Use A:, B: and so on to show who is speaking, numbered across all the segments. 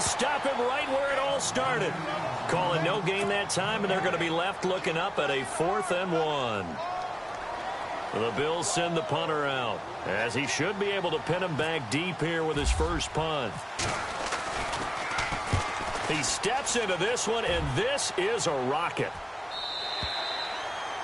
A: stop him right where it all started. Calling no gain that time, and they're going to be left looking up at a 4th and 1. The Bills send the punter out, as he should be able to pin him back deep here with his first punt. He steps into this one, and this is a rocket.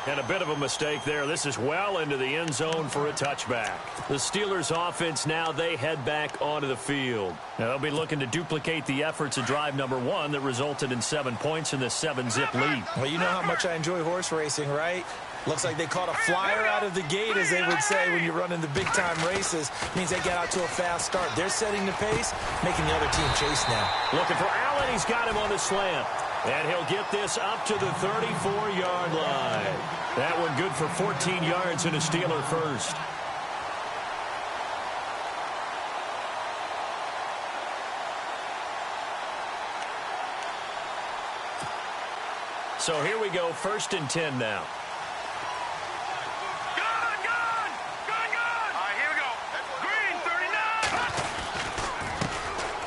A: And a bit of a mistake there. This is well into the end zone for a touchback. The Steelers offense now, they head back onto the field. Now they'll be looking to duplicate the efforts of drive number 1 that resulted in 7 points in the 7-zip lead.
B: Well, you know how much I enjoy horse racing, right? Looks like they caught a flyer out of the gate, as they would say when you run in the big-time races. Means they get out to a fast start. They're setting the pace, making the other team chase now.
A: Looking for Allen. He's got him on the slant. And he'll get this up to the 34-yard line. That one good for 14 yards and a Steeler first. So here we go, 1st and 10 now.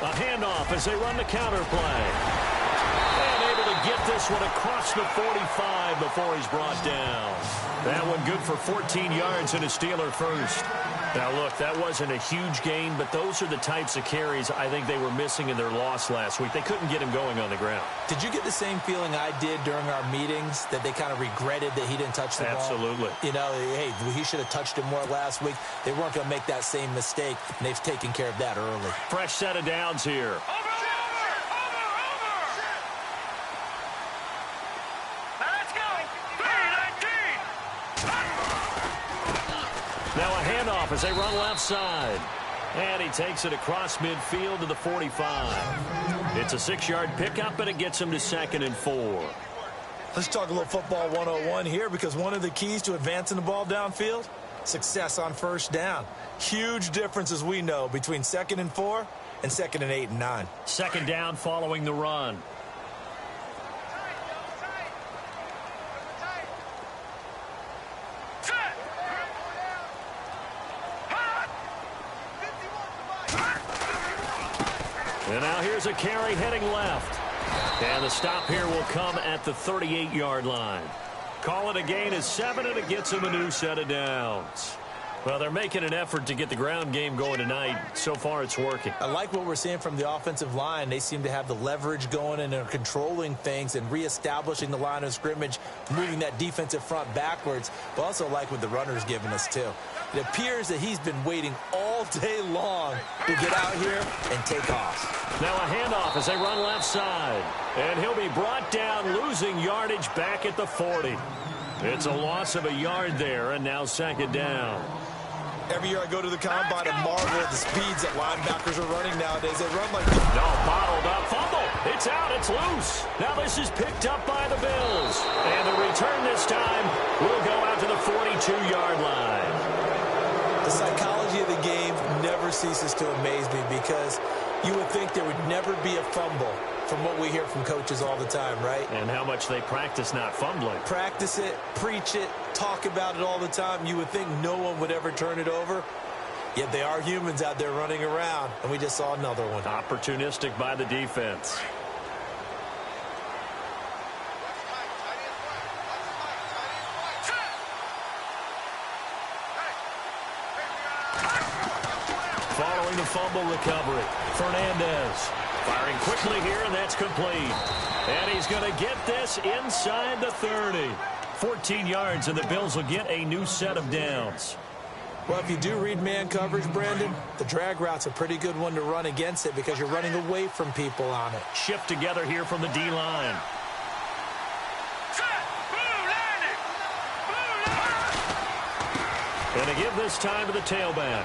A: A handoff as they run the counter play. And able to get this one across the 45 before he's brought down. That one good for 14 yards and a Steeler first. Now, look, that wasn't a huge gain, but those are the types of carries I think they were missing in their loss last week. They couldn't get him going on the ground.
B: Did you get the same feeling I did during our meetings, that they kind of regretted that he didn't touch the ball?
A: Absolutely.
B: You know, hey, he should have touched it more last week. They weren't going to make that same mistake, and they've taken care of that early.
A: Fresh set of downs here. Now a handoff as they run left side. And he takes it across midfield to the 45. It's a 6-yard pickup, and it gets him to 2nd and 4.
B: Let's talk a little football 101 here, because one of the keys to advancing the ball downfield, success on first down. Huge difference, as we know, between 2nd and 4 and 2nd and 8 and 9.
A: 2nd down following the run. And now here's a carry heading left. And the stop here will come at the 38-yard line. Call it a gain of 7, and it gets them a new set of downs. Well, they're making an effort to get the ground game going tonight. So far, it's working.
B: I like what we're seeing from the offensive line. They seem to have the leverage going, and they're controlling things and reestablishing the line of scrimmage, moving that defensive front backwards. But also like what the runner's giving us, too. It appears that he's been waiting all day long to get out here and take off.
A: Now a handoff as they run left side. And he'll be brought down, losing yardage back at the 40. It's a loss of a yard there, and now 2nd down.
B: Every year I go to the combine and marvel at the speeds that linebackers are running nowadays. They run like this.
A: No, bottled up. Fumble. It's out. It's loose. Now this is picked up by the Bills. And the return this time will go out to the 42-yard line.
B: The psychology of the game never ceases to amaze me, because you would think there would never be a fumble from what we hear from coaches all the time, right?
A: And how much they practice not fumbling.
B: Practice it, preach it, talk about it all the time. You would think no one would ever turn it over. Yet they are humans out there running around, and we just saw another one.
A: Opportunistic by the defense. Following the fumble recovery, Fernandez firing quickly here, and that's complete. And he's going to get this inside the 30. 14 yards, and the Bills will get a new set of downs.
B: Well, if you do read man coverage, Brandon, the drag route's a pretty good one to run against it, because you're running away from people on it.
A: Shift together here from the D-line. And to give this time to the tailback.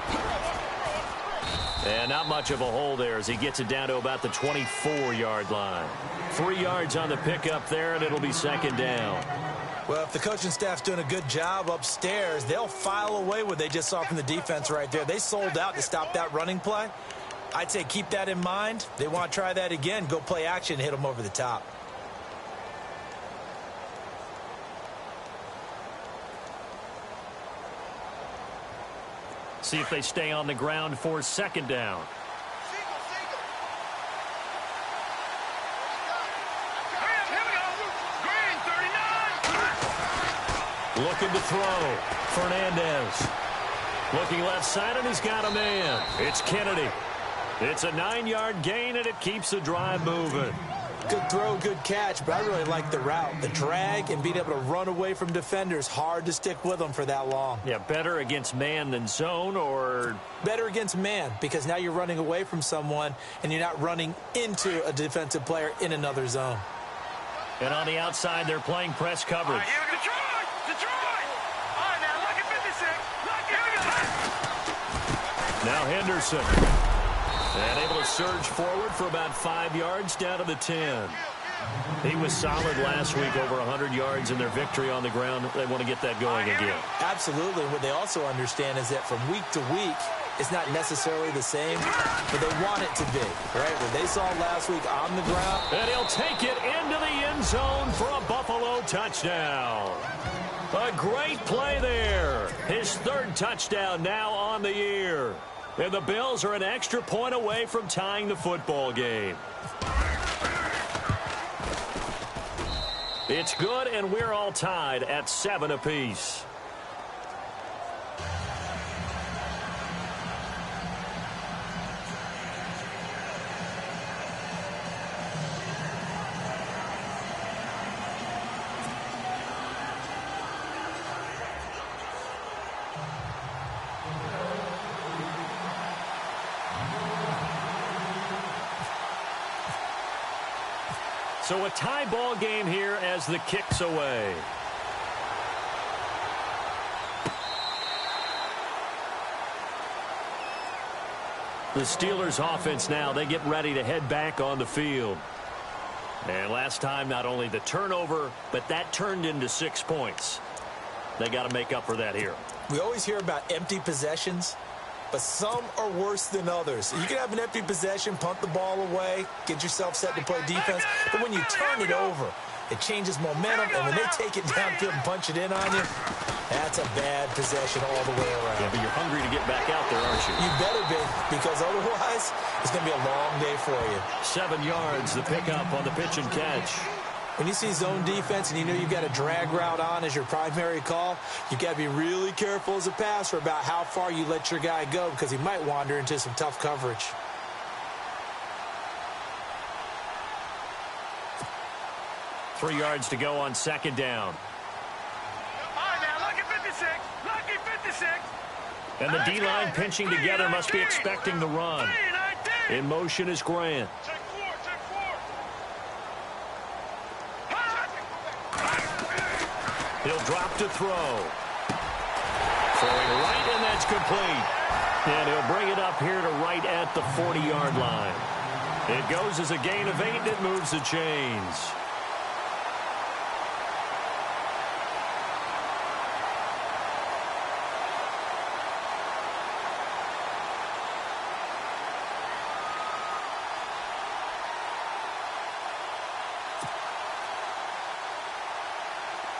A: And not much of a hole there as he gets it down to about the 24-yard line. 3 yards on the pickup there, and it'll be 2nd down.
B: Well, if the coaching staff's doing a good job upstairs, they'll file away what they just saw from the defense right there. They sold out to stop that running play. I'd say keep that in mind. They want to try that again. Go play action and hit them over the top.
A: See if they stay on the ground for 2nd down. Looking to throw. Fernandez. Looking left side, and he's got a man. It's Kennedy. It's a 9-yard gain, and it keeps the drive moving.
B: Good throw, good catch, but I really like the route. The drag and being able to run away from defenders, hard to stick with them for that long.
A: Yeah, better against man than zone, or?
B: Better against man, because now you're running away from someone, and you're not running into a defensive player in another zone.
A: And on the outside, they're playing press coverage.
C: Detroit! All right, now, look at 56.
A: Now Henderson. And able to surge forward for about 5 yards down to the 10. He was solid last week, over 100 yards in their victory on the ground. They want to get that going again.
B: Absolutely. What they also understand is that from week to week, it's not necessarily the same, but they want it to be, right? What they saw last week on the ground.
A: And he'll take it into the end zone for a Buffalo touchdown. A great play there. His 3rd touchdown now on the year. And the Bills are an extra point away from tying the football game. It's good, and we're all tied at 7 apiece. So a tie ball game here as the kick's away. The Steelers offense now, they get ready to head back on the field. And last time, not only the turnover, but that turned into 6 points. They got to make up for that here.
B: We always hear about empty possessions, but some are worse than others. You can have an empty possession, punt the ball away, get yourself set to play defense, but when you turn it over, it changes momentum, and when they take it downfield and punch it in on you, that's a bad possession all the way around.
A: Yeah, but you're hungry to get back out there, aren't you?
B: You better be, because otherwise, it's going to be a long day for you.
A: 7 yards, the pickup on the pitch and catch.
B: When you see zone defense and you know you've got a drag route on as your primary call, you've got to be really careful as a passer about how far you let your guy go, because he might wander into some tough coverage.
A: Three yards to go on 2nd down.
C: All right, now, look at 56. Lucky 56.
A: And the D-line pinching together, must be expecting the run. In motion is Grant.
C: Check 4.
A: He'll drop to throw. Throwing right, and that's complete. And he'll bring it up here to right at the 40-yard line. It goes as a gain of 8, and it moves the chains.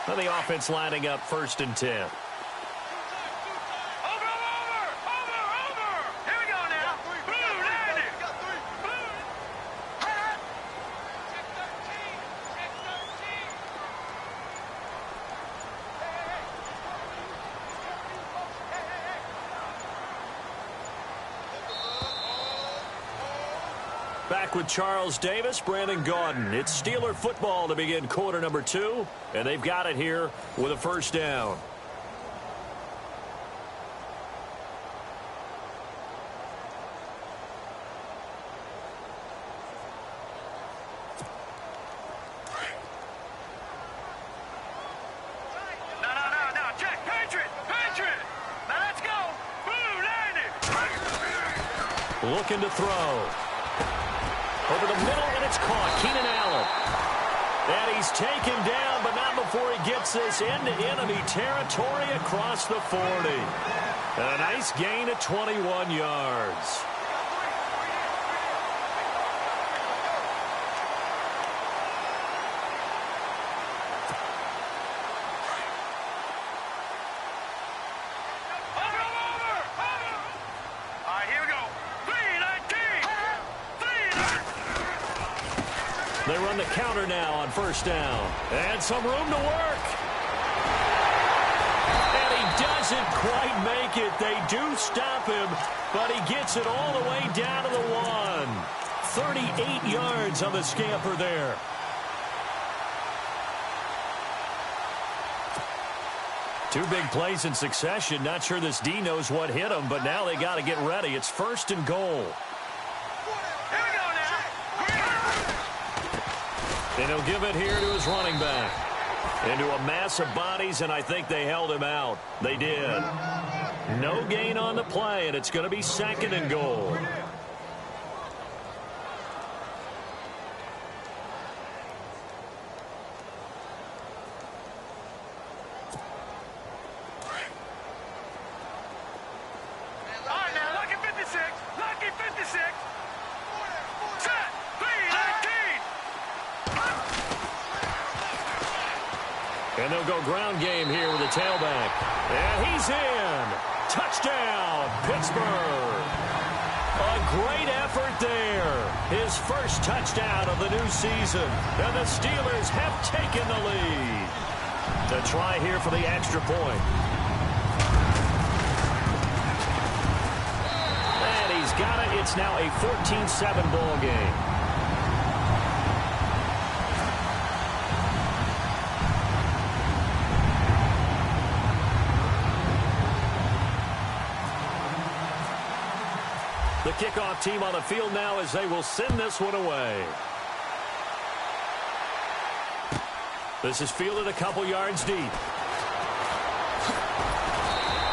A: And the offense lining up 1st and 10.
C: Over. Here we go now. Blue, 90. Check 13.
A: Back with Charles Davis, Brandon Gaudin. It's Steeler football to begin quarter number 2, and they've got it here with a 1st down.
C: No. Check. Patriot. Now let's go. Blue, 90.
A: Looking to throw. Over the middle, and it's caught. Keenan Allen. And he's taken down, but not before he gets this into enemy territory across the 40. And a nice gain of 21 yards.
C: All right, here we go. 3-19.
A: They run the counter now on 1st down. And some room to work. doesn't quite make it. They do stop him, but he gets it all the way down to the 1. 38 yards on the scamper there. Two big plays in succession. Not sure this D knows what hit him, but now they got to get ready. It's 1st and goal.
C: Here we go now.
A: And he'll give it here to his running back. Into a mass of bodies, and I think they held him out. They did. No gain on the play, and it's going to be 2nd and goal. And they'll go ground game here with a tailback. And he's in. Touchdown, Pittsburgh. A great effort there. His first touchdown of the new season. And the Steelers have taken the lead. To try here for the extra point. And he's got it. It's now a 14-7 ball game. The kickoff team on the field now as they will send this one away. This is fielded a couple yards deep.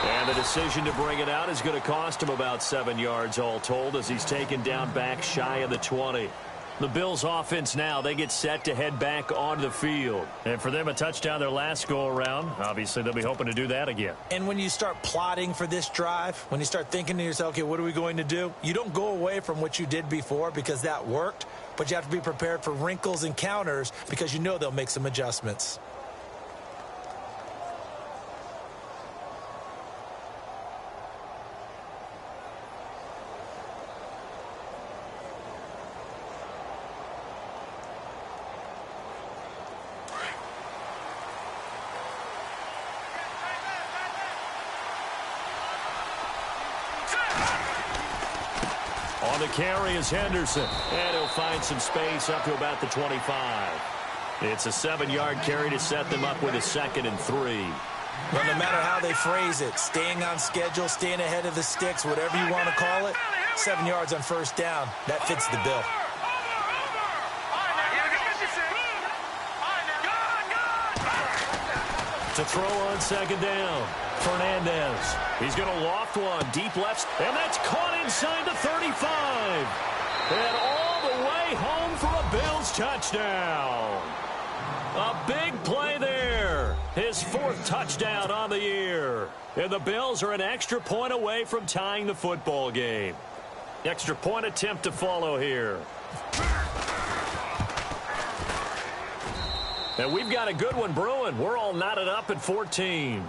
A: And the decision to bring it out is going to cost him about 7 yards all told as he's taken down back shy of the 20. The Bills offense now, they get set to head back onto the field. And for them, a touchdown their last go-around. Obviously, they'll be hoping to do that again.
B: And when you start plotting for this drive, when you start thinking to yourself, okay, what are we going to do? You don't go away from what you did before because that worked, but you have to be prepared for wrinkles and counters because you know they'll make some adjustments.
A: On the carry is Henderson, and he'll find some space up to about the 25. It's a 7-yard carry to set them up with a 2nd and 3.
B: Well, no matter how they phrase it, staying on schedule, staying ahead of the sticks, whatever you want to call it, 7 yards on first down, that fits the bill.
A: To throw on 2nd down, Fernandez. He's going to loft one deep left, and that's caught inside the 35. And all the way home for a Bills touchdown. A big play there. His 4th touchdown on the year. And the Bills are an extra point away from tying the football game. Extra point attempt to follow here. And we've got a good one brewing. We're all knotted up at 14.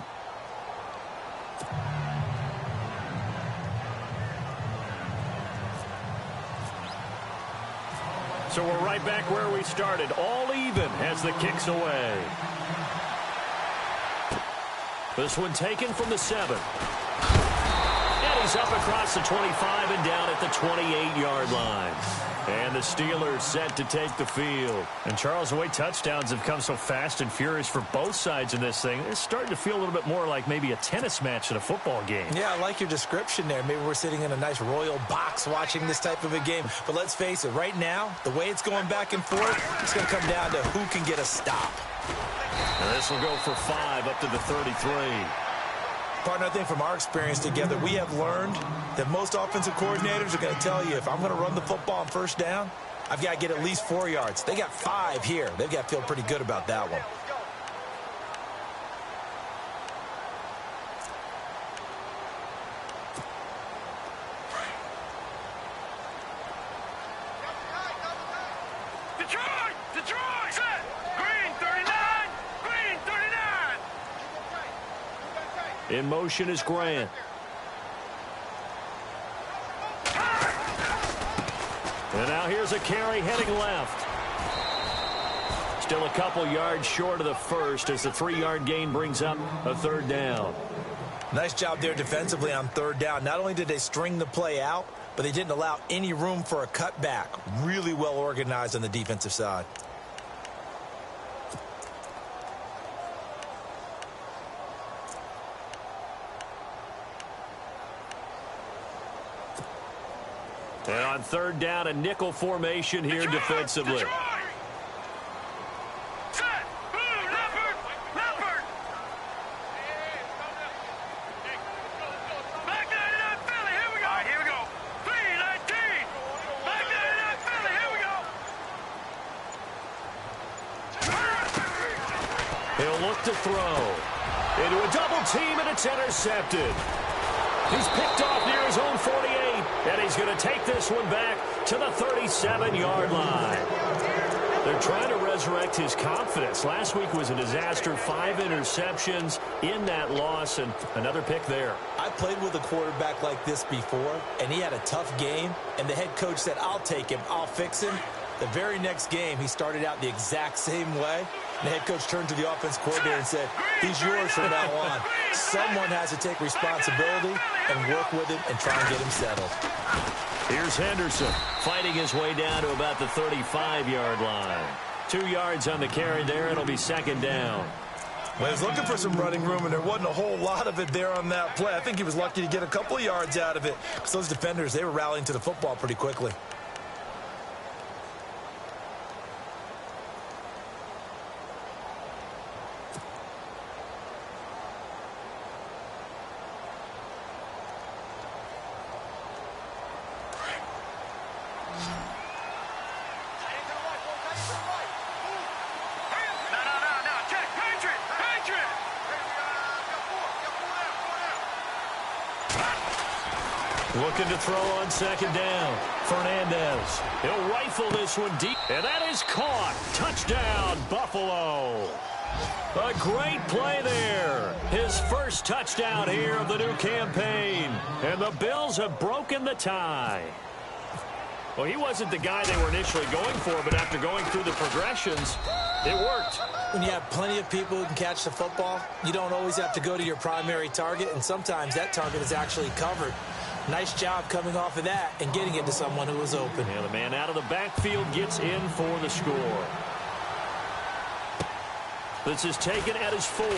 A: So we're right back where we started. All even as the kick's away. This one taken from the 7. And he's up across the 25 and down at the 28-yard line. And the Steelers set to take the field. And, Charles, the way touchdowns have come so fast and furious for both sides in this thing, it's starting to feel a little bit more like maybe a tennis match at a football game. Yeah, I like your description there. Maybe we're sitting in a nice royal box watching this type of a game. But let's face it, right now, the way it's going back and forth, it's going to come down to who can get a stop. And this will go for 5 up to the 33.
B: Partner, I think from our experience together, we have learned that most offensive coordinators are going to tell you, if I'm going to run the football on first down, I've got to get at least 4 yards. They got 5 here. They've got to feel pretty good about that one.
C: Detroit! Set! Green 39! Green 39!
A: In motion is Grant. And now here's a carry heading left. Still a couple yards short of the first as the 3-yard gain brings up a 3rd down.
B: Nice job there defensively on third down. Not only did they string the play out, but they didn't allow any room for a cutback. Really well organized on the defensive side.
A: And on third down, a nickel formation here defensively. He'll look to throw. Into a double team, and it's intercepted. He's picked off near his own 48, and he's going to take this one back to the 37-yard line. They're trying to resurrect his confidence. Last week was a disaster. 5 interceptions in that loss, and another pick there.
B: I played with a quarterback like this before, and he had a tough game, and the head coach said, I'll take him, I'll fix him. The very next game, he started out the exact same way. And the head coach turned to the offense coordinator and said, he's yours from now on. Someone has to take responsibility and work with him and try and get him settled.
A: Here's Henderson fighting his way down to about the 35-yard line. 2 yards on the carry there. It'll be second down.
B: Well, he was looking for some running room, and there wasn't a whole lot of it there on that play. I think he was lucky to get a couple of yards out of it because those defenders, they were rallying to the football pretty quickly.
A: Looking to throw on second down. Fernandez. He'll rifle this one deep. And that is caught. Touchdown, Buffalo. A great play there. His first touchdown here of the new campaign. And the Bills have broken the tie. Well, he wasn't the guy they were initially going for, but after going through the progressions, it worked.
B: When you have plenty of people who can catch the football, you don't always have to go to your primary target, and sometimes that target is actually covered. Nice job coming off of that and getting it to someone who was open.
A: And the man out of the backfield gets in for the score. This is taken at his 4. A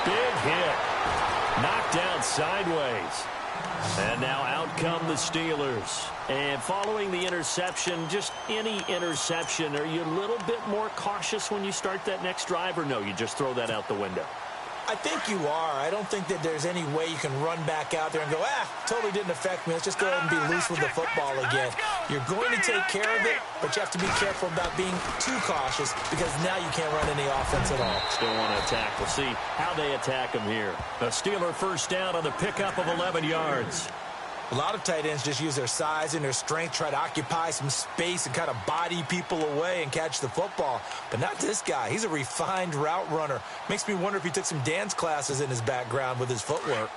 A: big hit. Knocked down sideways. And now out come the Steelers. And following the interception, just any interception, are you a little bit more cautious when you start that next drive, or no, you just throw that out the window?
B: I think you are. I don't think that there's any way you can run back out there and go, totally didn't affect me. Let's just go ahead and be loose with the football again. You're going to take care of it, but you have to be careful about being too cautious because now you can't run any offense at all.
A: Still want to attack. We'll see how they attack him here. A Steeler first down on the pickup of 11 yards.
B: A lot of tight ends just use their size and their strength, try to occupy some space and kind of body people away and catch the football. But not this guy. He's a refined route runner. Makes me wonder if he took some dance classes in his background with his footwork.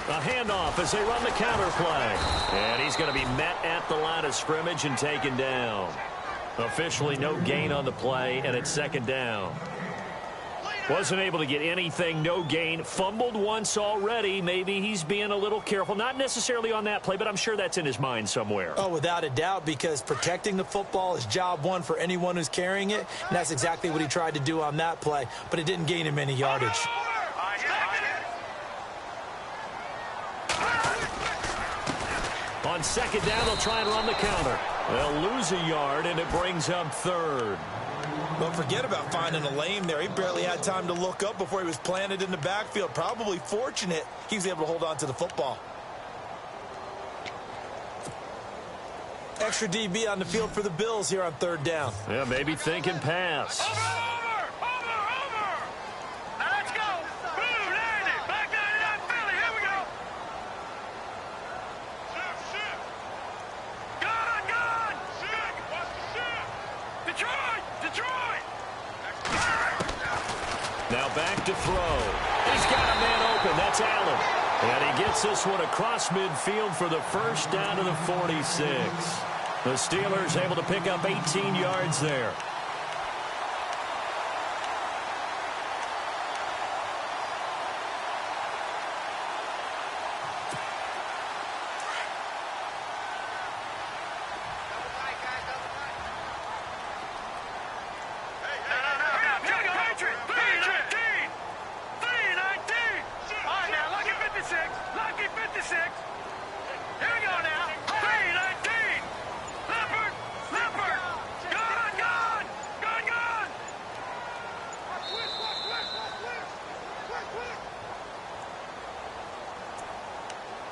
A: A handoff as they run the counter play. And he's going to be met at the line of scrimmage and taken down. Officially no gain on the play, and it's second down. Wasn't able to get anything, no gain. Fumbled once already. Maybe he's being a little careful. Not necessarily on that play, but I'm sure that's in his mind somewhere.
B: Oh, without a doubt, because protecting the football is job one for anyone who's carrying it, and that's exactly what he tried to do on that play, but it didn't gain him any yardage.
A: On second down, they'll try and run the counter. They'll lose a yard, and it brings up third.
B: Don't forget about finding a lane there. He barely had time to look up before he was planted in the backfield. Probably fortunate he was able to hold on to the football. Extra DB on the field for the Bills here on third down.
A: Yeah, maybe thinking pass. Now back to throw. He's got a man open. That's Allen. And he gets this one across midfield for the first down to the 46. The Steelers able to pick up 18 yards there.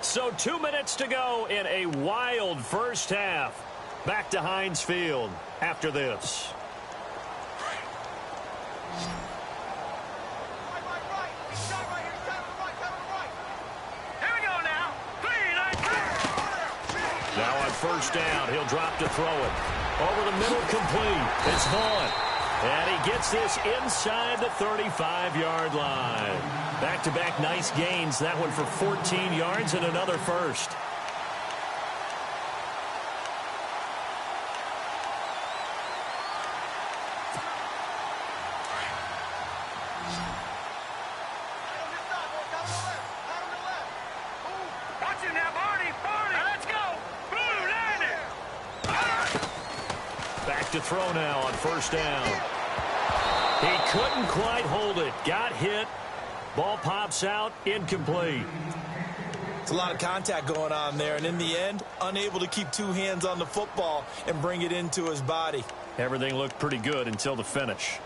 A: So 2 minutes to go in a wild first half. Back to Heinz Field after this. Now on first down, he'll drop to throw it. Over the middle, complete. It's Vaughn. And he gets this inside the 35-yard line. Back-to-back nice gains. That one for 14 yards and another first.
C: Watch him now, Barney. Let's go. Blue landing.
A: Back to throw now on first down. He couldn't quite hold it. Got hit. Ball pops out. Incomplete.
B: It's a lot of contact going on there, and in the end, unable to keep two hands on the football and bring it into his body.
A: Everything looked pretty good until the finish.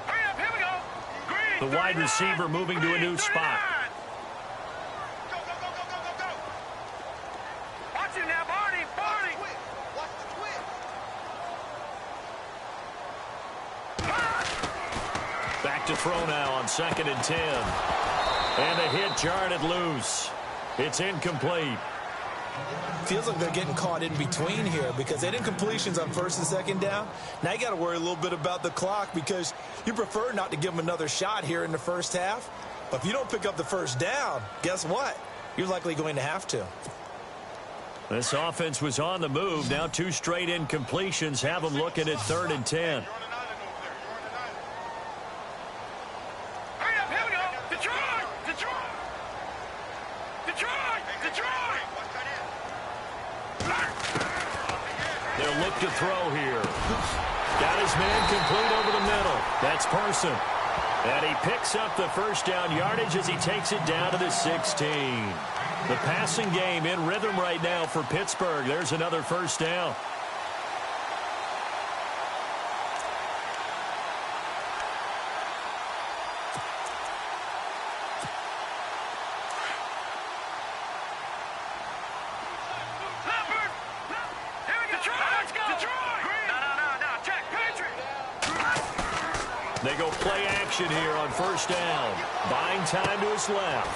C: Hurry up, here we go. Green,
A: The wide
C: 39.
A: receiver moving to a new spot.
C: Go, go, go, go, go, go, go. Watch him now, Barney. Watch the twist.
A: Back to throw now on 2nd and 10. And a hit jarred it loose. It's incomplete.
B: Feels like they're getting caught in between here because they did completions on 1st and 2nd down. Now you got to worry a little bit about the clock because you prefer not to give them another shot here in the first half. But if you don't pick up the first down, guess what? You're likely going to have to.
A: This offense was on the move. Now 2 straight incompletions have them looking at 3rd and 10.
C: Hurry up, here we go. Detroit.
A: They'll look to throw here. Got his man complete over the middle. That's Parson. And he picks up the first down yardage as he takes it down to the 16. The passing game in rhythm right now for Pittsburgh. There's another first down. They go play action here on first down. Buying time to his left.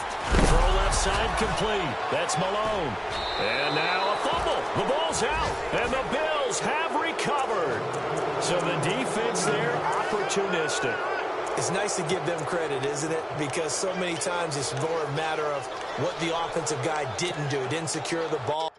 A: Throw left side complete. That's Malone. And now a fumble. The ball's out. And the Bills have recovered. So the defense there, opportunistic.
B: It's nice to give them credit, isn't it? Because so many times it's more a matter of what the offensive guy didn't do. Didn't secure the ball.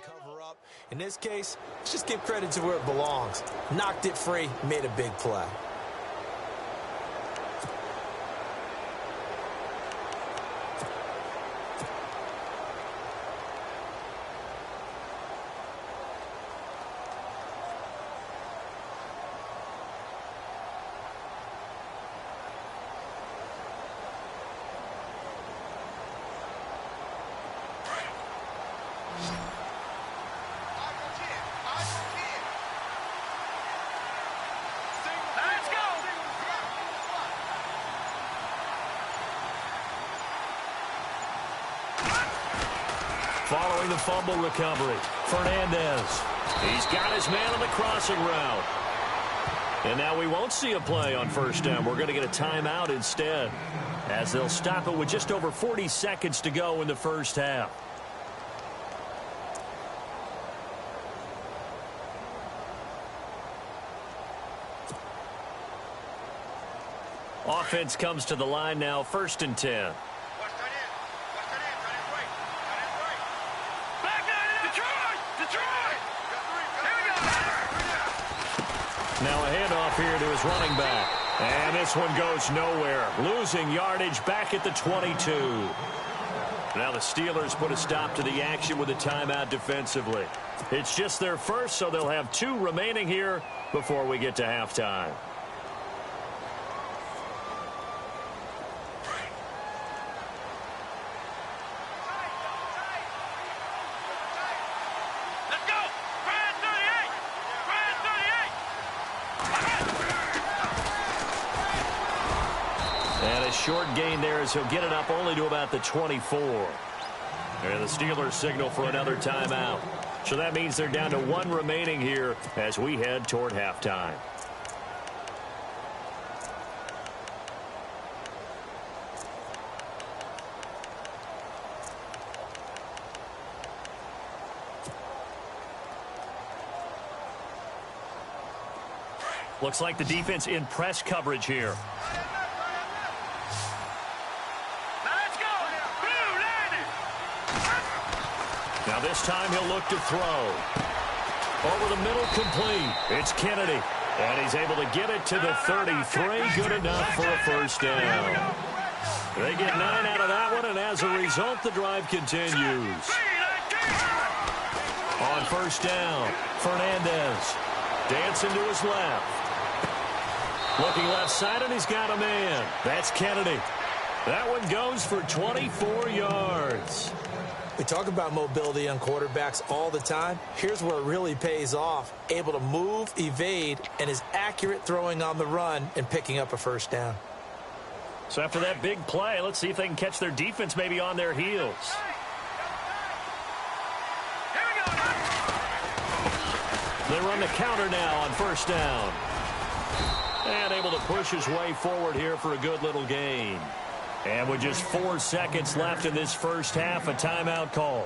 B: Cover up. In this case, let's just give credit to where it belongs. Knocked it free, made a big play.
C: Let's
A: Following the fumble recovery, Fernandez. He's got his man on the crossing route. And now we won't see a play on first down. We're going to get a timeout instead, as they'll stop it with just over 40 seconds to go in the first half. Offense comes to the line now, 1st and 10. Now a handoff here to his running back. And this one goes nowhere. Losing yardage back at the 22. Now the Steelers put a stop to the action with a timeout defensively. It's just their first, so they'll have 2 remaining here before we get to halftime. Short gain there as he'll get it up only to about the 24. And the Steelers signal for another timeout. So that means they're down to 1 remaining here as we head toward halftime. Looks like the defense in press coverage here. Now this time he'll look to throw. Over the middle, complete. It's Kennedy. And he's able to get it to the 33. Good enough for a first down. They get 9 out of that one, and as a result, the drive continues. On first down, Fernandez. Dancing to his left. Looking left side, and he's got a man. That's Kennedy. That one goes for 24 yards.
B: We talk about mobility on quarterbacks all the time. Here's where it really pays off. Able to move, evade, and is accurate throwing on the run and picking up a first down.
A: So after that big play, let's see if they can catch their defense maybe on their heels. They run the counter now on first down. And able to push his way forward here for a good little gain. And with just 4 seconds left in this first half, a timeout call.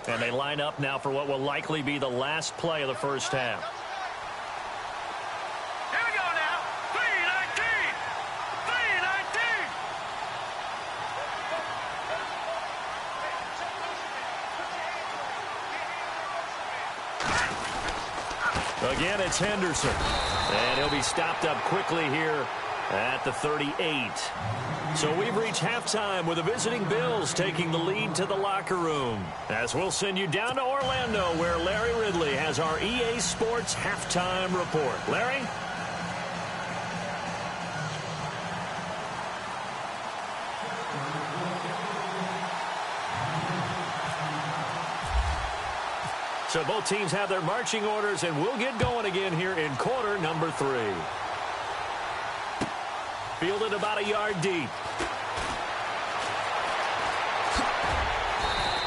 A: And they line up now for what will likely be the last play of the first half. Again, it's Henderson. And he'll be stopped up quickly here at the 38. So we've reached halftime with the visiting Bills taking the lead to the locker room. As we'll send you down to Orlando, where Larry Ridley has our EA Sports halftime report. Larry? So both teams have their marching orders, and we'll get going again here in quarter number 3. Fielded about a yard deep.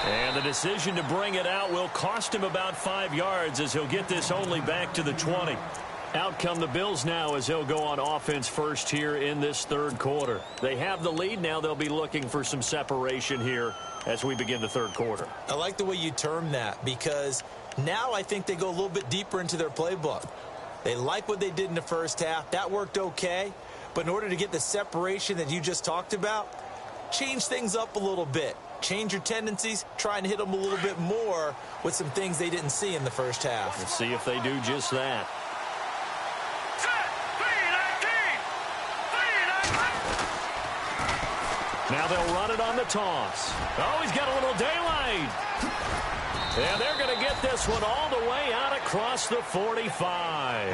A: And the decision to bring it out will cost him about 5 yards as he'll get this only back to the 20. Out come the Bills now as they'll go on offense first here in this third quarter. They have the lead. Now they'll be looking for some separation here as we begin the third quarter.
B: I like the way you term that, because now I think they go a little bit deeper into their playbook. They like what they did in the first half. That worked okay. But in order to get the separation that you just talked about, change things up a little bit. Change your tendencies. Try and hit them a little bit more with some things they didn't see in the first half.
A: Let's see if they do just that. Now they'll run it on the toss. Oh, he's got a little daylight. And they're going to get this one all the way out across the 45.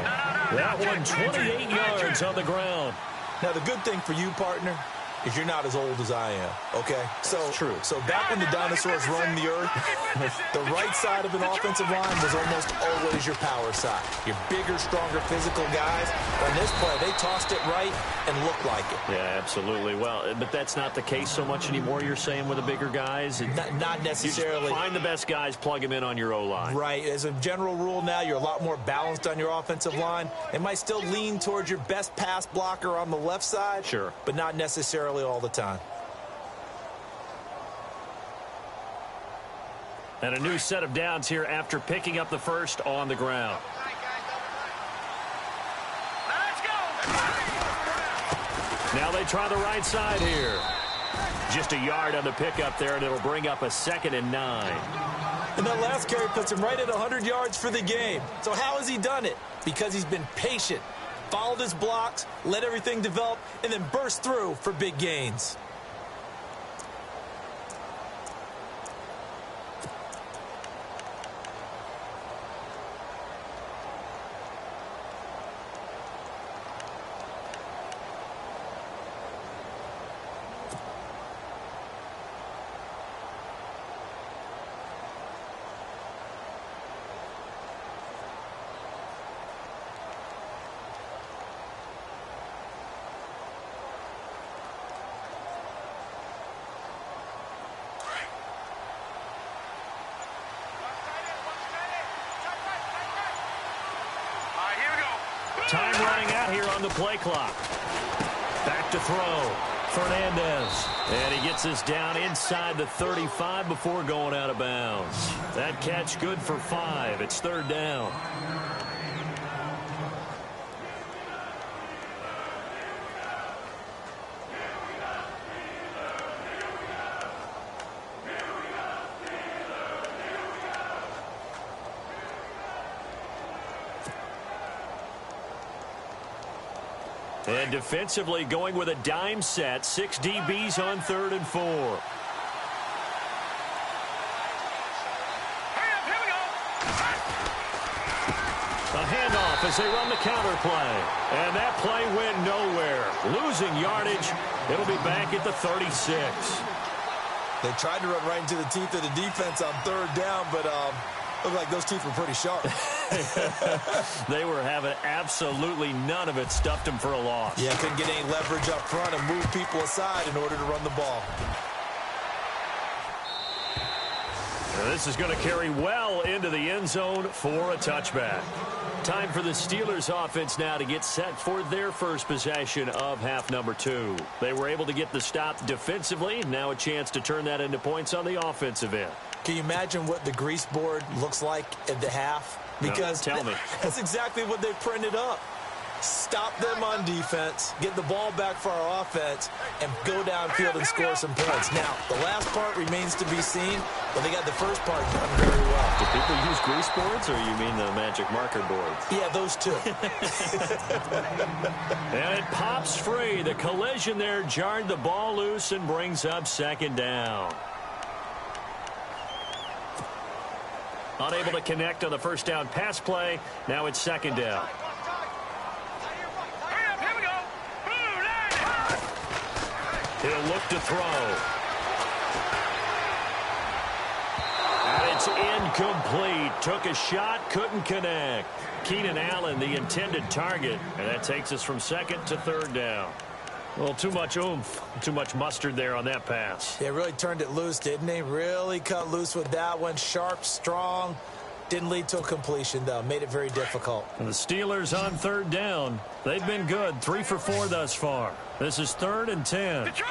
A: That one 28 yards on the ground.
B: Now, the good thing for you, partner, is you're not as old as I am, okay?
A: That's true.
B: So back when the dinosaurs roamed the earth, the right side of an offensive line was almost always your power side. Your bigger, stronger physical guys. On this play, they tossed it right and looked like it.
A: Yeah, absolutely. Well, but that's not the case so much anymore, you're saying, with the bigger guys?
B: Not necessarily.
A: You find the best guys, plug them in on your O-line.
B: Right. As a general rule now, you're a lot more balanced on your offensive line. They might still lean towards your best pass blocker on the left side.
A: Sure.
B: But not necessarily all the time.
A: And a new set of downs here after picking up the first on the ground. Now they try the right side here. Just a yard on the pickup there, and it'll bring up a 2nd and 9.
B: And that last carry puts him right at 100 yards for the game. So how has he done it? Because he's been patient, followed his blocks, let everything develop, and then burst through for big gains.
A: Time running out here on the play clock. Back to throw. Fernandez. And he gets this down inside the 35 before going out of bounds. That catch good for 5. It's 3rd down. And defensively going with a dime set. 6 DBs on 3rd and 4. A handoff as they run the counter play. And that play went nowhere. Losing yardage. It'll be back at the 36.
B: They tried to run right into the teeth of the defense on 3rd down, but looked like those teeth were pretty sharp.
A: They were having absolutely none of it. Stuffed them for a loss.
B: Yeah, couldn't get any leverage up front and move people aside in order to run the ball.
A: Now this is going to carry well into the end zone for a touchback. Time for the Steelers offense now to get set for their first possession of half number 2. They were able to get the stop defensively. Now a chance to turn that into points on the offensive end.
B: Can you imagine what the grease board looks like at the half? Because
A: no, tell me.
B: That's exactly what they printed up. Stop them on defense, get the ball back for our offense, and go downfield and score some points. Now, the last part remains to be seen, but they got the first part done very well.
A: Do people use grease boards, or you mean the magic marker boards?
B: Yeah, those two.
A: And it pops free. The collision there jarred the ball loose and brings up 2nd down. Unable to connect on the first down pass play. Now it's 2nd down. He'll look to throw. And it's incomplete. Took a shot, couldn't connect. Keenan Allen, the intended target. And that takes us from 2nd to 3rd down. Well, too much oomph, too much mustard there on that pass.
B: They really turned it loose, didn't they? Really cut loose with that one. Sharp, strong. Didn't lead to a completion, though. Made it very difficult.
A: And the Steelers on 3rd down. They've been good. 3 for 4 thus far. This is 3rd and 10.
C: Detroit!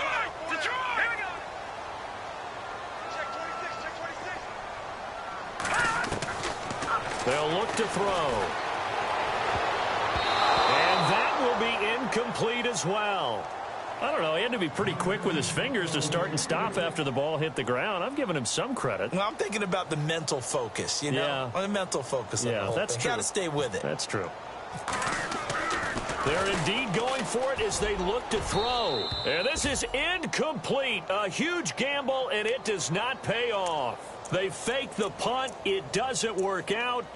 C: Detroit! Here we go! Check 26, check 26.
A: They'll look to throw. And that will be incomplete as well. I don't know. He had to be pretty quick with his fingers to start and stop after the ball hit the ground. I'm giving him some credit.
B: Well, I'm thinking about the mental focus, you know?
A: Yeah.
B: The mental focus. Yeah,
A: that's true.
B: Got to stay with it.
A: That's true. They're indeed going for it as they look to throw. And this is incomplete. A huge gamble, and it does not pay off. They fake the punt. It doesn't work out.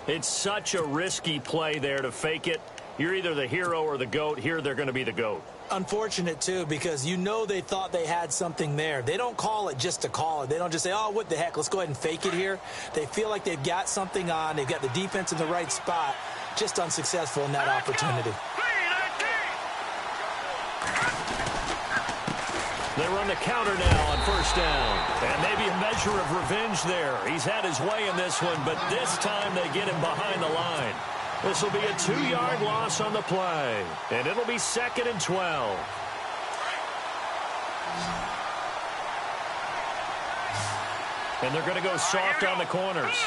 A: It's such a risky play there to fake it. You're either the hero or the GOAT. Here, they're going to be the GOAT.
B: Unfortunate, too, because you know they thought they had something there. They don't call it just to call it. They don't just say, oh, what the heck, let's go ahead and fake it here. They feel like they've got something on. They've got the defense in the right spot. Just unsuccessful in that opportunity.
A: They run the counter now on first down. And maybe a measure of revenge there. He's had his way in this one, but this time they get him behind the line. This will be a 2-yard loss on the play. And it'll be 2nd and 12. And they're going to go soft on the corners.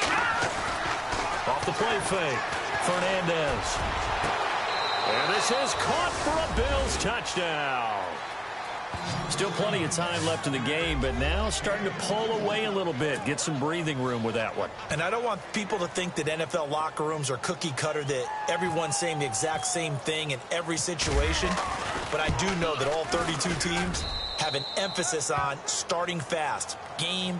A: Off the play fake. Fernandez. And this is caught for a Bills touchdown. Still plenty of time left in the game, but now starting to pull away a little bit. Get some breathing room with that one.
B: And I don't want people to think that NFL locker rooms are cookie cutter, that everyone's saying the exact same thing in every situation. But I do know that all 32 teams have an emphasis on starting fast. Game,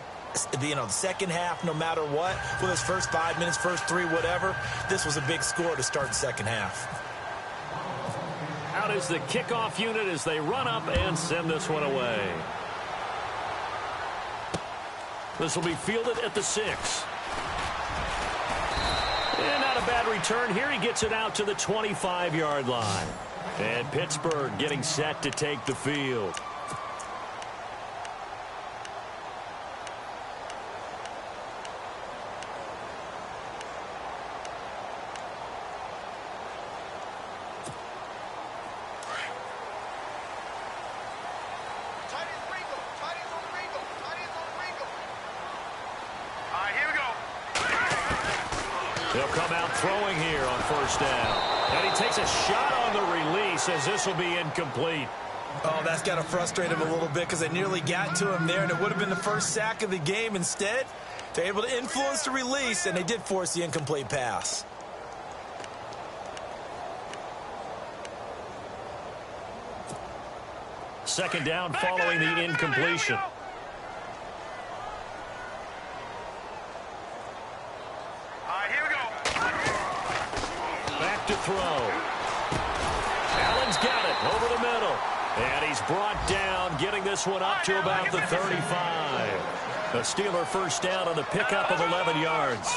B: the second half, no matter what. Whether it's first 5 minutes, first 3, whatever. This was a big score to start the second half.
A: Out is the kickoff unit as they run up and send this one away. This will be fielded at the 6. And not a bad return here. He gets it out to the 25-yard line. And Pittsburgh getting set to take the field. They'll come out throwing here on first down. And he takes a shot on the release as this will be incomplete.
B: Oh, that's got to frustrate him a little bit because they nearly got to him there, and it would have been the first sack of the game. Instead, they're able to influence the release, and they did force the incomplete pass.
A: Second down following the incompletion. To throw. Allen's got it over the middle. And he's brought down, getting this one up to about the 35. A Steeler first down on the pickup of 11 yards.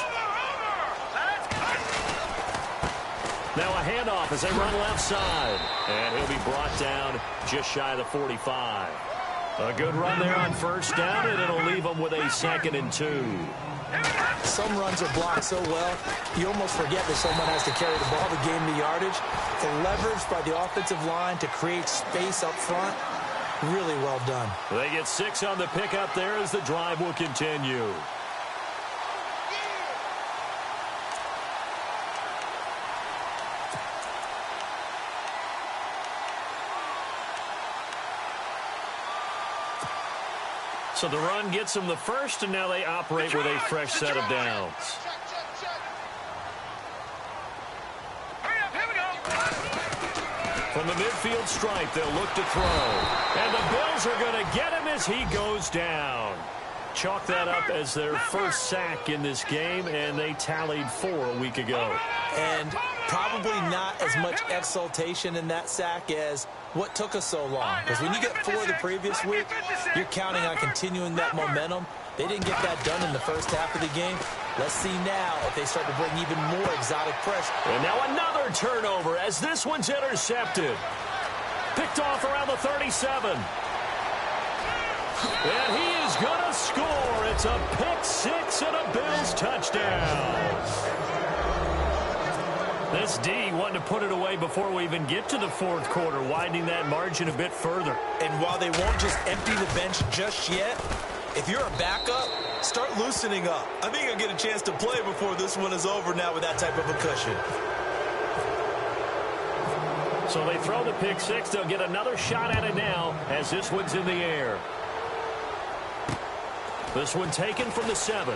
A: Now a handoff as they run left side. And he'll be brought down just shy of the 45. A good run there on first down, and it'll leave them with a 2nd and 2.
B: Some runs are blocked so well, you almost forget that someone has to carry the ball to gain the yardage. The leverage by the offensive line to create space up front, really well done.
A: They get 6 on the pickup there as the drive will continue. So the run gets them the first, and now they operate with a fresh set of downs. From the midfield stripe, they'll look to throw. And the Bills are going to get him as he goes down. Chalk that up as their first sack in this game, and they tallied 4 a week ago.
B: And probably not as much exultation in that sack as what took us so long. Because when you get 4 the previous week, you're counting on continuing that momentum. They didn't get that done in the first half of the game. Let's see now if they start to bring even more exotic pressure.
A: And now another turnover as this one's intercepted. Picked off around the 37. And he is going to score. It's a pick 6 and a Bills touchdown. This D wanting to put it away before we even get to the 4th quarter, widening that margin a bit further.
B: And while they won't just empty the bench just yet, if you're a backup, start loosening up. I think you'll get a chance to play before this one is over now with that type of a cushion.
A: So they throw the pick 6. They'll get another shot at it now as this one's in the air. This one taken from the 7.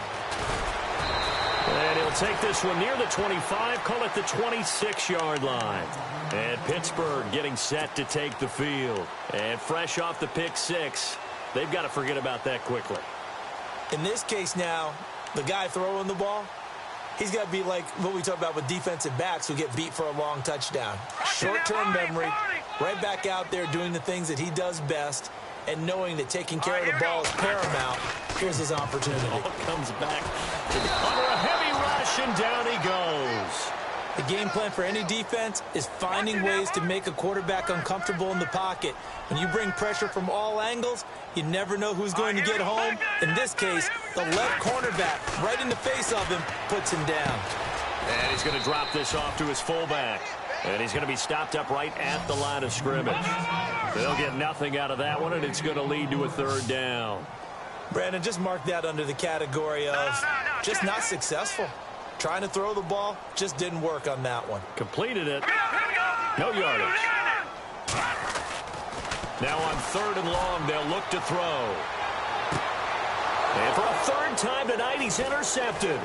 A: And he'll take this one near the 25, call it the 26-yard line. And Pittsburgh getting set to take the field. And fresh off the pick 6, they've got to forget about that quickly.
B: In this case now, the guy throwing the ball, he's got to be like what we talk about with defensive backs who get beat for a long touchdown. Short-term memory, right back out there doing the things that he does best, and knowing that taking care of the ball is paramount. Here's his opportunity.
A: Ball comes back to under a heavy rush, and down he goes.
B: The game plan for any defense is finding ways to make a quarterback uncomfortable in the pocket. When you bring pressure from all angles, you never know who's going to get home. In this case, the left cornerback, right in the face of him, puts him down.
A: And he's going to drop this off to his fullback. And he's going to be stopped up right at the line of scrimmage. They'll get nothing out of that one, and it's going to lead to a third down.
B: Brandon, just mark that under the category of just not successful. Trying to throw the ball, just didn't work on that one.
A: Completed it. No yardage. Now on 3rd and long, they'll look to throw. And for a third time tonight, he's intercepted.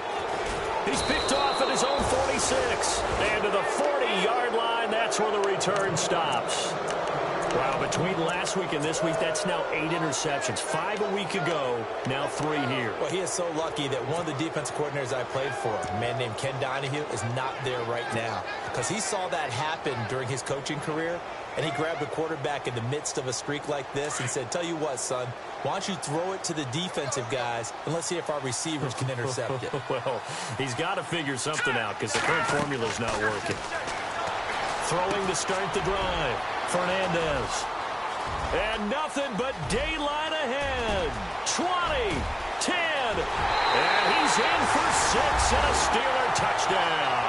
A: He's picked off at his own 46. And to the 40-yard line, that's where the return stops. Wow, between last week and this week, that's now 8 interceptions. 5 a week ago, now 3 here.
B: Well, he is so lucky that one of the defense coordinators I played for, a man named Ken Donahue, is not there right now. Because he saw that happen during his coaching career, and he grabbed the quarterback in the midst of a streak like this and said, tell you what, son, why don't you throw it to the defensive guys, and let's see if our receivers can intercept it.
A: Well, he's got to figure something out because the current formula's not working. Throwing to start the drive. Fernandez. And nothing but daylight ahead. 20, 10, and he's in for 6 and a Steeler touchdown.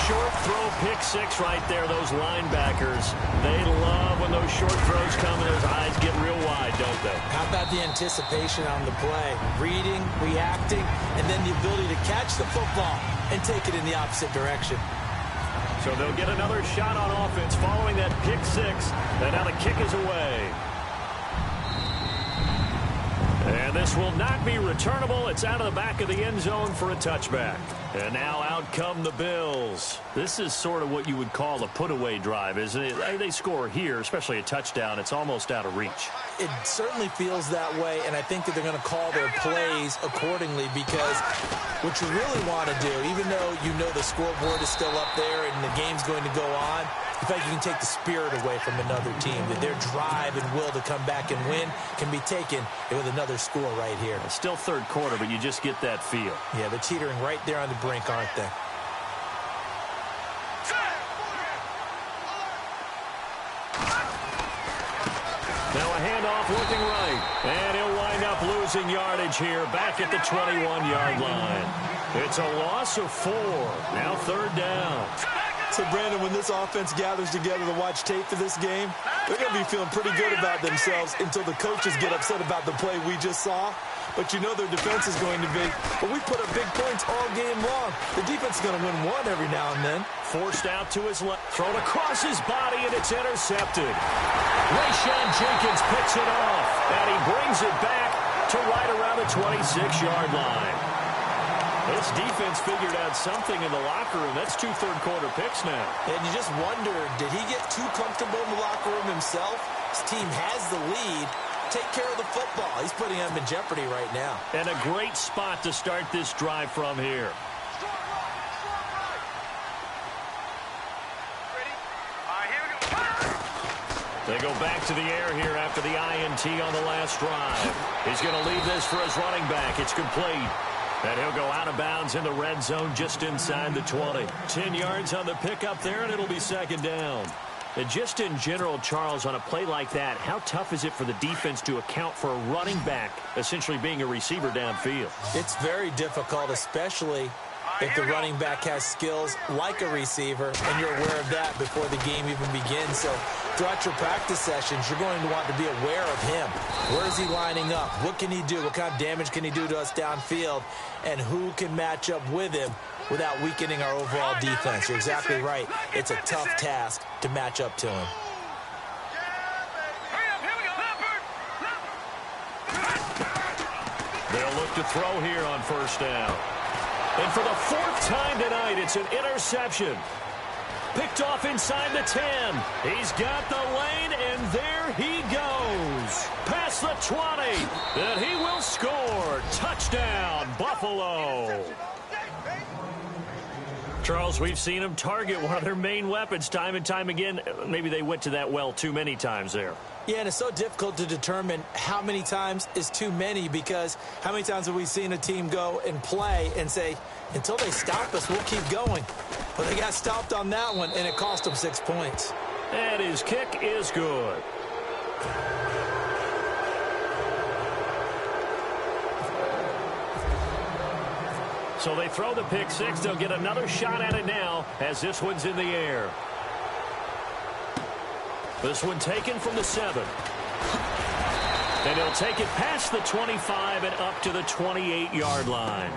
A: Short throw, pick 6 right there. Those linebackers, they love when those short throws come and those eyes get real wide, don't they?
B: How about the anticipation on the play? Reading, reacting, and then the ability to catch the football and take it in the opposite direction.
A: So they'll get another shot on offense following that pick 6. And now the kick is away. And this will not be returnable. It's out of the back of the end zone for a touchback. And now out come the Bills. This is sort of what you would call a put-away drive, isn't it? They score here, especially a touchdown. It's almost out of reach.
B: It certainly feels that way, and I think that they're going to call their plays accordingly because what you really want to do, even though you know the scoreboard is still up there and the game's going to go on, in fact, you can take the spirit away from another team, that their drive and will to come back and win can be taken with another score right here.
A: It's still third quarter, but you just get that feel.
B: Yeah, they're teetering right there on the brink, aren't they?
A: Now a handoff looking right. And he'll wind up losing yardage here back at the 21-yard line. It's a loss of 4. Now 3rd down.
B: So, Brandon, when this offense gathers together to watch tape for this game, they're going to be feeling pretty good about themselves until the coaches get upset about the play we just saw. But you know their defense is going to be, but we put up big points all game long. The defense is going to win one every now and then.
A: Forced out to his left. Thrown across his body, and it's intercepted. Rayshawn Jenkins picks it off, and he brings it back to right around the 26-yard line. This defense figured out something in the locker room. That's 2 third-quarter picks now.
B: And you just wonder, did he get too comfortable in the locker room himself? His team has the lead. Take care of the football. He's putting them in jeopardy right now.
A: And a great spot to start this drive from here. They go back to the air here after the INT on the last drive. He's going to leave this for his running back. It's complete. And he'll go out of bounds in the red zone just inside the 20. 10 yards on the pickup there, and it'll be 2nd down. And just in general, Charles, on a play like that, how tough is it for the defense to account for a running back essentially being a receiver downfield?
B: It's very difficult, especially if the running back has skills like a receiver, and you're aware of that before the game even begins. So throughout your practice sessions, you're going to want to be aware of him. Where is he lining up? What can he do? What kind of damage can he do to us downfield? And who can match up with him without weakening our overall defense? You're exactly right. It's a tough task to match up to him.
A: They'll look to throw here on 1st down. And for the 4th time tonight, it's an interception. Picked off inside the 10. He's got the lane, and there he goes. Past the 20, and he will score. Touchdown, Buffalo. Charles, we've seen them target one of their main weapons time and time again. Maybe they went to that well too many times there.
B: Yeah, and it's so difficult to determine how many times is too many, because how many times have we seen a team go and play and say, until they stop us, we'll keep going. But they got stopped on that one, and it cost them 6 points.
A: And his kick is good. So they throw the pick six. They'll get another shot at it now as this one's in the air. This one taken from the 7. And he'll take it past the 25 and up to the 28-yard line.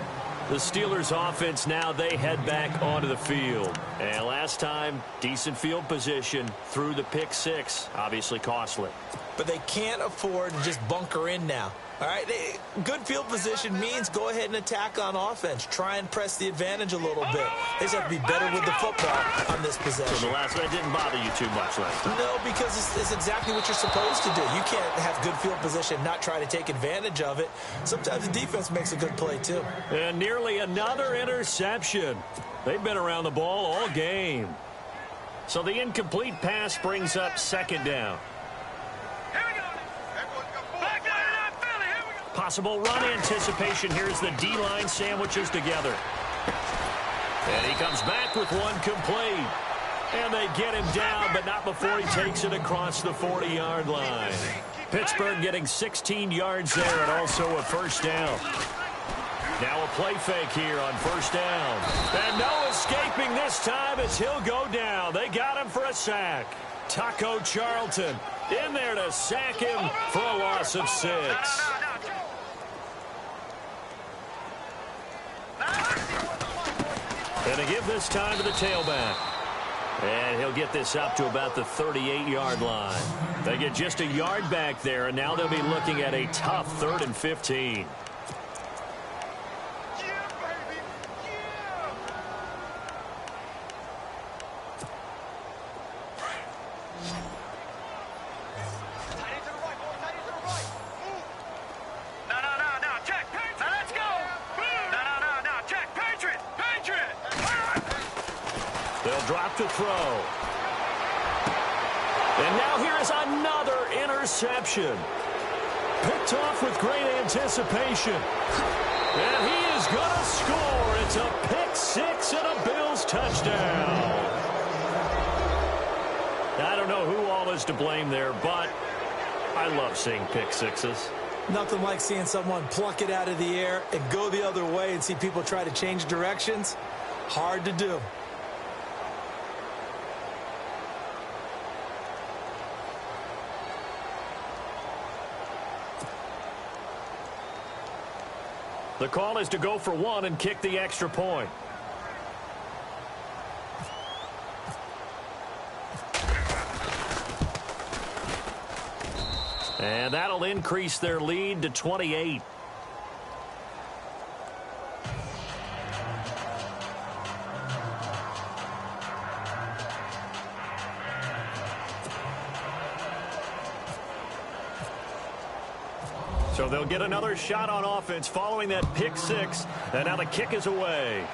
A: The Steelers offense now, they head back onto the field. And last time, decent field position through the pick six. Obviously costly.
B: But they can't afford to just bunker in now. All right, good field position means go ahead and attack on offense. Try and press the advantage a little bit. They just have to be better with the football on this possession.
A: So the last one didn't bother you too much last time.
B: No, because it's exactly what you're supposed to do. You can't have good field position, not try to take advantage of it. Sometimes the defense makes a good play, too.
A: And nearly another interception. They've been around the ball all game. So the incomplete pass brings up second down. Possible run anticipation. Here's the D-line sandwiches together. And he comes back with one complete. And they get him down, but not before he takes it across the 40-yard line. Pittsburgh getting 16 yards there and also a first down. Now a play fake here on first down. And no escaping this time as he'll go down. They got him for a sack. Taco Charlton in there to sack him for a loss of 6. And they give this time to the tailback. And he'll get this up to about the 38-yard line. They get just a yard back there, and now they'll be looking at a tough 3rd and 15. To throw. And now here is another interception. Picked off with great anticipation. And he is going to score. It's a pick six and a Bills touchdown. I don't know who all is to blame there, but I love seeing pick sixes.
B: Nothing like seeing someone pluck it out of the air and go the other way and see people try to change directions. Hard to do.
A: The call is to go for one and kick the extra point. And that'll increase their lead to 28. So they'll get another shot on offense following that pick six. And now the kick is away.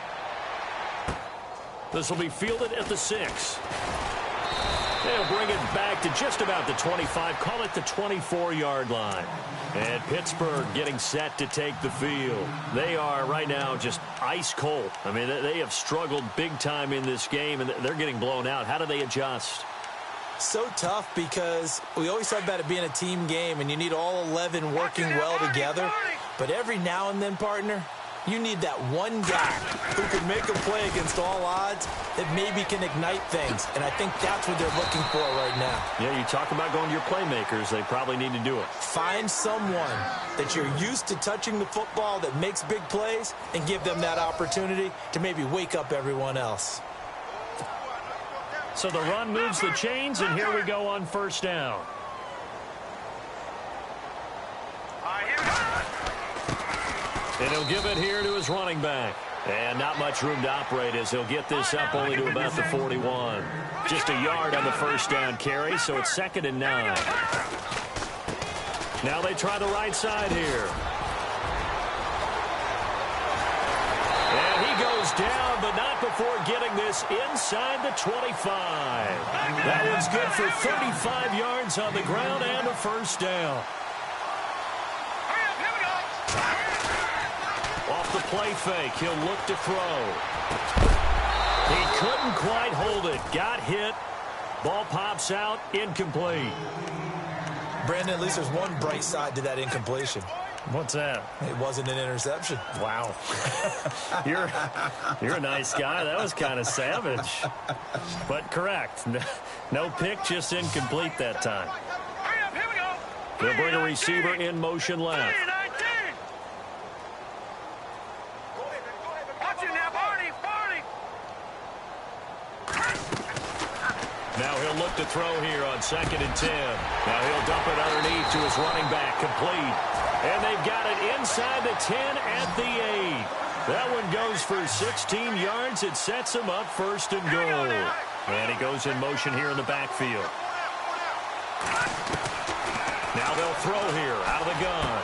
A: This will be fielded at the 6. They'll bring it back to just about the 25. Call it the 24-yard line. And Pittsburgh getting set to take the field. They are right now just ice cold. I mean, they have struggled big time in this game, and they're getting blown out. How do they adjust?
B: So tough, because we always talk about it being a team game and you need all 11 working well together. But every now and then, partner, you need that one guy who can make a play against all odds that maybe can ignite things. And I think that's what they're looking for right now.
A: Yeah, you talk about going to your playmakers. They probably need to do it.
B: Find someone that you're used to touching the football that makes big plays and give them that opportunity to maybe wake up everyone else.
A: So the run moves the chains, and here we go on first down. And he'll give it here to his running back. And not much room to operate as he'll get this up only to about the 41. Just a yard on the first down carry, so it's 2nd and 9. Now they try the right side here. And he goes goes down, but not before getting this inside the 25. That one's good for 35 yards on the ground and a first down. Off the play fake, he'll look to throw. He couldn't quite hold it. Got hit. Ball pops out, incomplete.
B: Brandon, at least there's one bright side to that incompletion.
A: What's that?
B: It wasn't an interception.
A: Wow. You're a nice guy. That was kind of savage. But correct. No pick, just incomplete that time. They'll bring a receiver in motion left. Now he'll look to throw here on 2nd and 10. Now he'll dump it underneath to his running back, complete. And they've got it inside the 10 at the 8. That one goes for 16 yards. It sets him up 1st and goal. And he goes in motion here in the backfield. Now they'll throw here out of the gun.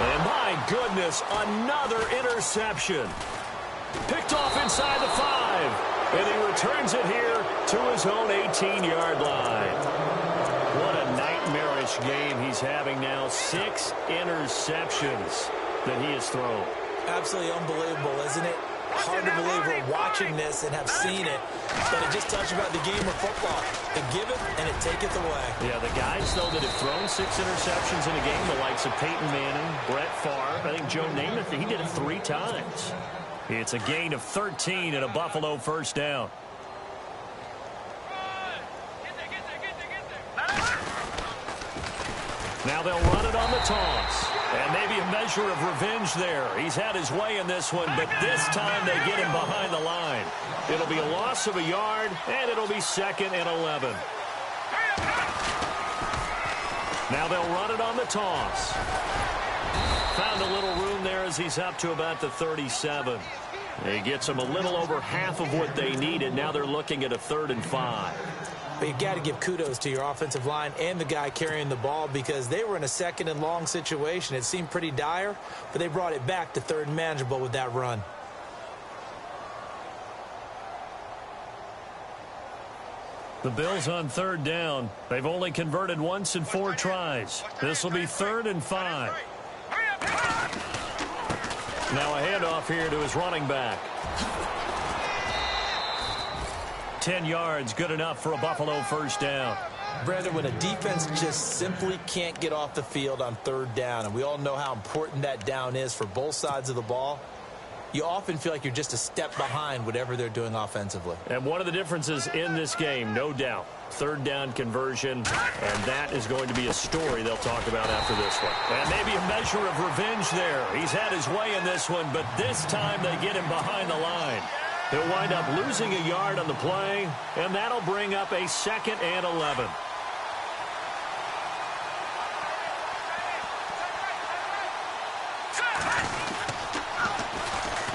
A: And my goodness, another interception. Picked off inside the 5. And he returns it here to his own 18-yard line. What a nightmarish game he's having now. 6 interceptions that he has thrown.
B: Absolutely unbelievable, isn't it? Hard to believe we're watching this and have seen it, but it just talks about the game of football. It giveth and it taketh away.
A: Yeah, the guys, though, that have thrown 6 interceptions in a game, the likes of Peyton Manning, Brett Favre, I think Joe Namath, he did it 3 times. It's a gain of 13 and a Buffalo first down. Now they'll run it on the toss. And maybe a measure of revenge there. He's had his way in this one, but this time they get him behind the line. It'll be a loss of a yard, and it'll be 2nd and 11. Now they'll run it on the toss. Found a little room there as he's up to about the 37. He gets them a little over half of what they needed. Now they're looking at a 3rd and 5.
B: But you've got to give kudos to your offensive line and the guy carrying the ball because they were in a 2nd and long situation. It seemed pretty dire, but they brought it back to 3rd and manageable with that run.
A: The Bills on 3rd down. They've only converted once in 4 tries. This will be 3rd and 5. Now a handoff here to his running back. 10 yards, good enough for a Buffalo first down.
B: Brandon, when a defense just simply can't get off the field on 3rd down, and we all know how important that down is for both sides of the ball, you often feel like you're just a step behind whatever they're doing offensively.
A: And one of the differences in this game, no doubt, 3rd down conversion, and that is going to be a story they'll talk about after this one. And maybe a measure of revenge there. He's had his way in this one, but this time they get him behind the line. He'll wind up losing a yard on the play, and that'll bring up a 2nd and 11.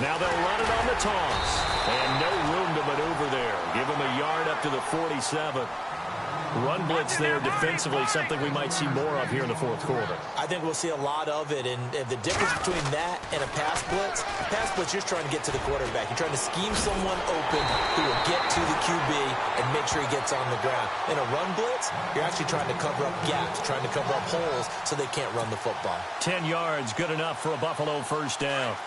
A: Now they'll run it on the toss. And no room to maneuver there. Give him a yard up to the 47. Run blitz there defensively, something we might see more of here in the 4th quarter.
B: I think we'll see a lot of it, and the difference between that and a pass blitz, you're trying to get to the quarterback. You're trying to scheme someone open who will get to the QB and make sure he gets on the ground. In a run blitz, you're actually trying to cover up gaps, trying to cover up holes so they can't run the football.
A: 10 yards, good enough for a Buffalo first down.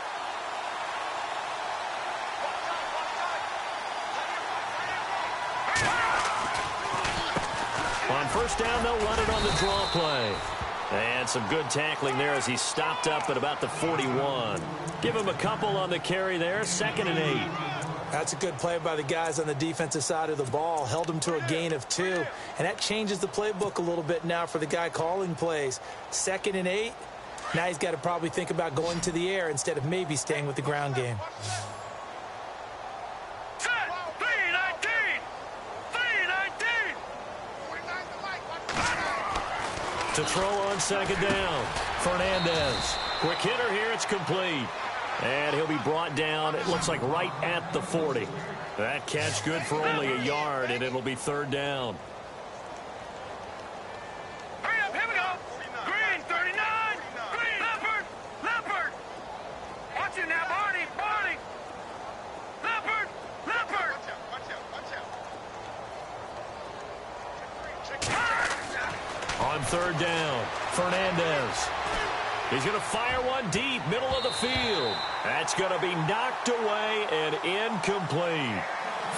A: On first down, they'll run it on the draw play. And some good tackling there as he stopped up at about the 41. Give him a couple on the carry there, 2nd and 8.
B: That's a good play by the guys on the defensive side of the ball. Held him to a gain of 2. And that changes the playbook a little bit now for the guy calling plays. 2nd and 8. Now he's got to probably think about going to the air instead of maybe staying with the ground game.
A: To throw on 2nd down, Fernandez. Quick hitter here, it's complete. And he'll be brought down, it looks like right at the 40. That catch good for only a yard, and it'll be 3rd down.
C: Hurry up, here we go. Green, 39. Green, Leopard. Watch it now, Barney.
A: third down. Fernandez. He's going to fire one deep, middle of the field. That's going to be knocked away and incomplete.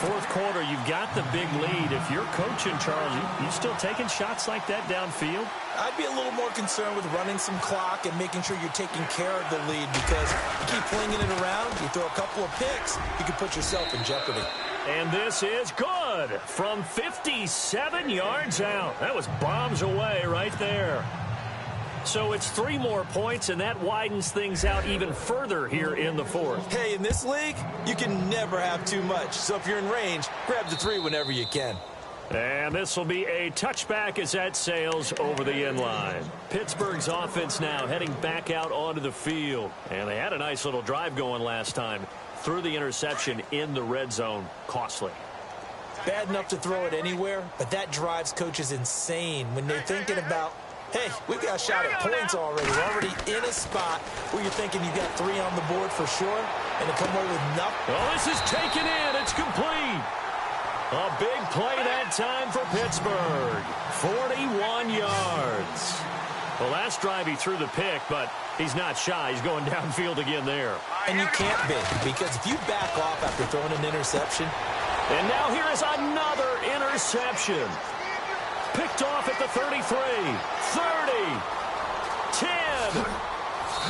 A: Fourth quarter, you've got the big lead. If you're coaching, Charles, you still taking shots like that downfield?
B: I'd be a little more concerned with running some clock and making sure you're taking care of the lead, because you keep flinging it around, you throw a couple of picks, you can put yourself in jeopardy.
A: And this is good from 57 yards out. That was bombs away right there. So it's 3 more points, and that widens things out even further here in the fourth.
B: Hey, in this league, you can never have too much. So if you're in range, grab the 3 whenever you can.
A: And this will be a touchback as that sails over the end line. Pittsburgh's offense now heading back out onto the field. And they had a nice little drive going last time. Threw the interception in the red zone. Costly.
B: Bad enough to throw it anywhere, but that drives coaches insane when they're thinking about, hey, we've got a shot at points already. We're already in a spot where you're thinking you've got 3 on the board for sure, and to come away with nothing.
A: Oh, this is taken in. It's complete. A big play that time for Pittsburgh. 41 yards. The last drive he threw the pick, but he's not shy. He's going downfield again there.
B: And you can't be, because if you back off after throwing an interception.
A: And now here is another interception. Picked off at the 33, 30, 10.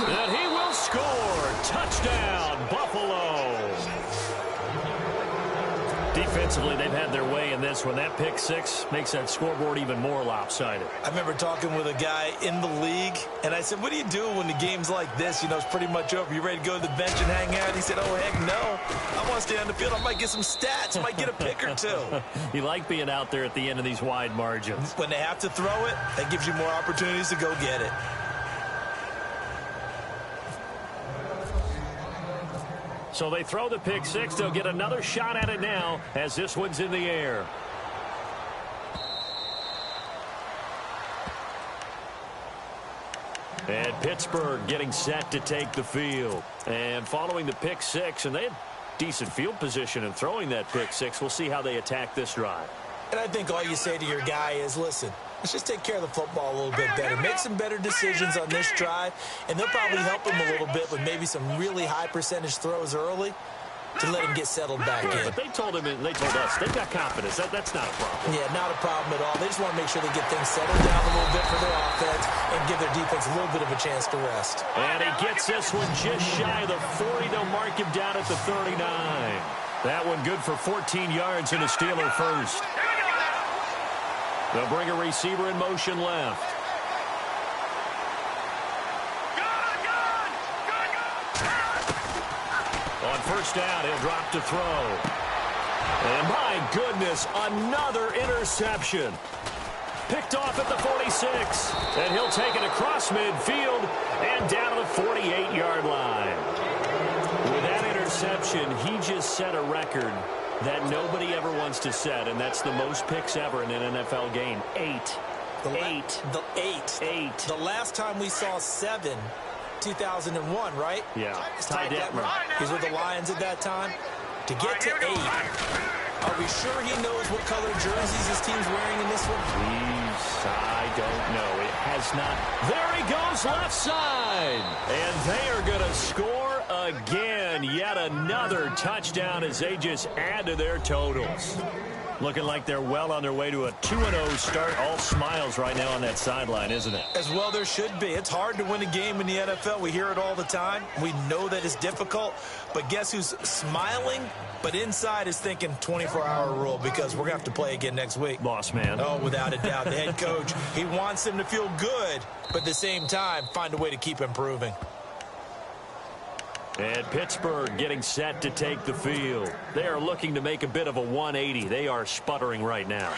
A: And he will score. Touchdown, Buffalo. Defensively, they've had their way in this one. That pick 6 makes that scoreboard even more lopsided.
B: I remember talking with a guy in the league, and I said, what do you do when the game's like this? You know, it's pretty much over. You ready to go to the bench and hang out? He said, oh, heck no. I want to stay on the field. I might get some stats. I might get a pick or 2.
A: You like being out there at the end of these wide margins.
B: When they have to throw it, that gives you more opportunities to go get it.
A: So they throw the pick 6. They'll get another shot at it now as this one's in the air. And Pittsburgh getting set to take the field. And following the pick 6, and they had decent field position in throwing that pick 6. We'll see how they attack this drive.
B: And I think all you say to your guy is, listen, let's just take care of the football a little bit better. Make some better decisions on this drive, and they'll probably help him a little bit with maybe some really high percentage throws early to let him get settled back in.
A: But they told him, and they told us, they've got confidence. That's not a problem.
B: Yeah, not a problem at all. They just want to make sure they get things settled down a little bit for their offense and give their defense a little bit of a chance to rest.
A: And he gets this one just shy of the 40. They'll mark him down at the 39. That one good for 14 yards and a Steeler first. They'll bring a receiver in motion left. On first down, he'll drop to throw. And my goodness, another interception. Picked off at the 46. And he'll take it across midfield and down to the 48-yard line. With that interception, he just set a record that nobody ever wants to set, and that's the most picks ever in an NFL game. 8.
B: The last time we saw 7, 2001, right?
A: Yeah.
B: Ty Detmer. He was with the Lions at that time. To get to 8, are we sure he knows what color jerseys his team's wearing in this one?
A: Please, I don't know. It has not. There he goes, left side. And they are going to score again. Yet another touchdown as they just add to their totals. Looking like they're well on their way to a 2-0 start. All smiles right now on that sideline, isn't it?
B: As well there should be. It's hard to win a game in the NFL. We hear it all the time. We know that it's difficult. But guess who's smiling? But inside is thinking 24-hour rule, because we're going to have to play again next week.
A: Boss man.
B: Oh, without a doubt. The head coach, he wants them to feel good, but at the same time, find a way to keep improving.
A: And Pittsburgh getting set to take the field. They are looking to make a bit of a 180. They are sputtering right now.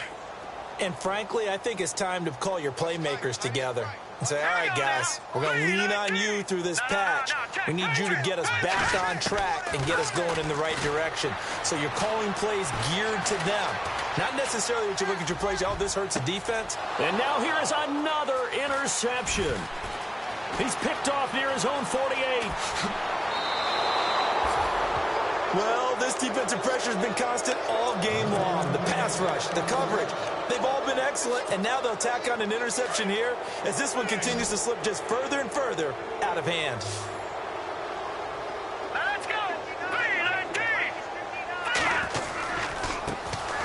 B: And frankly, I think it's time to call your playmakers together and say, all right, guys, we're going to lean on you through this patch. We need you to get us back on track and get us going in the right direction. So you're calling plays geared to them. Not necessarily that you look at your plays, oh, this hurts the defense.
A: And now here is another interception. He's picked off near his own 48.
B: Well, this defensive pressure has been constant all game long. The pass rush, the coverage, they've all been excellent, and now they'll tack on an interception here as this one continues to slip just further and further out of hand.
C: Let's go. 3-19.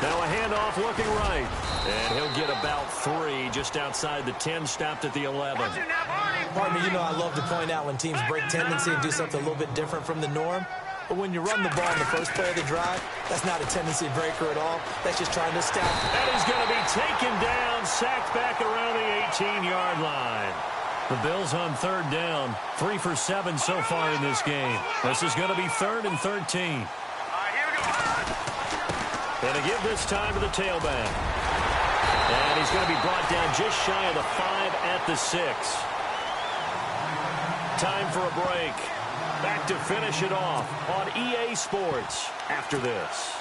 A: Now a handoff looking right. And he'll get about 3 just outside the 10, stopped at the 11.
C: Watch it now, Barney.
B: Partner, you know I love to point out when teams break tendency and do something a little bit different from the norm. But when you run the ball in the first play of the drive, that's not a tendency breaker at all. That's just trying to establish.
A: And he's going to be taken down, sacked back around the 18-yard line. The Bills on third down, 3 for 7 so far in this game. This is going to be 3rd and 13.
C: All right, here we go.
A: And to give this time to the tailback. And he's going to be brought down just shy of the 5 at the 6. Time for a break. Back to finish it off on EA Sports after this.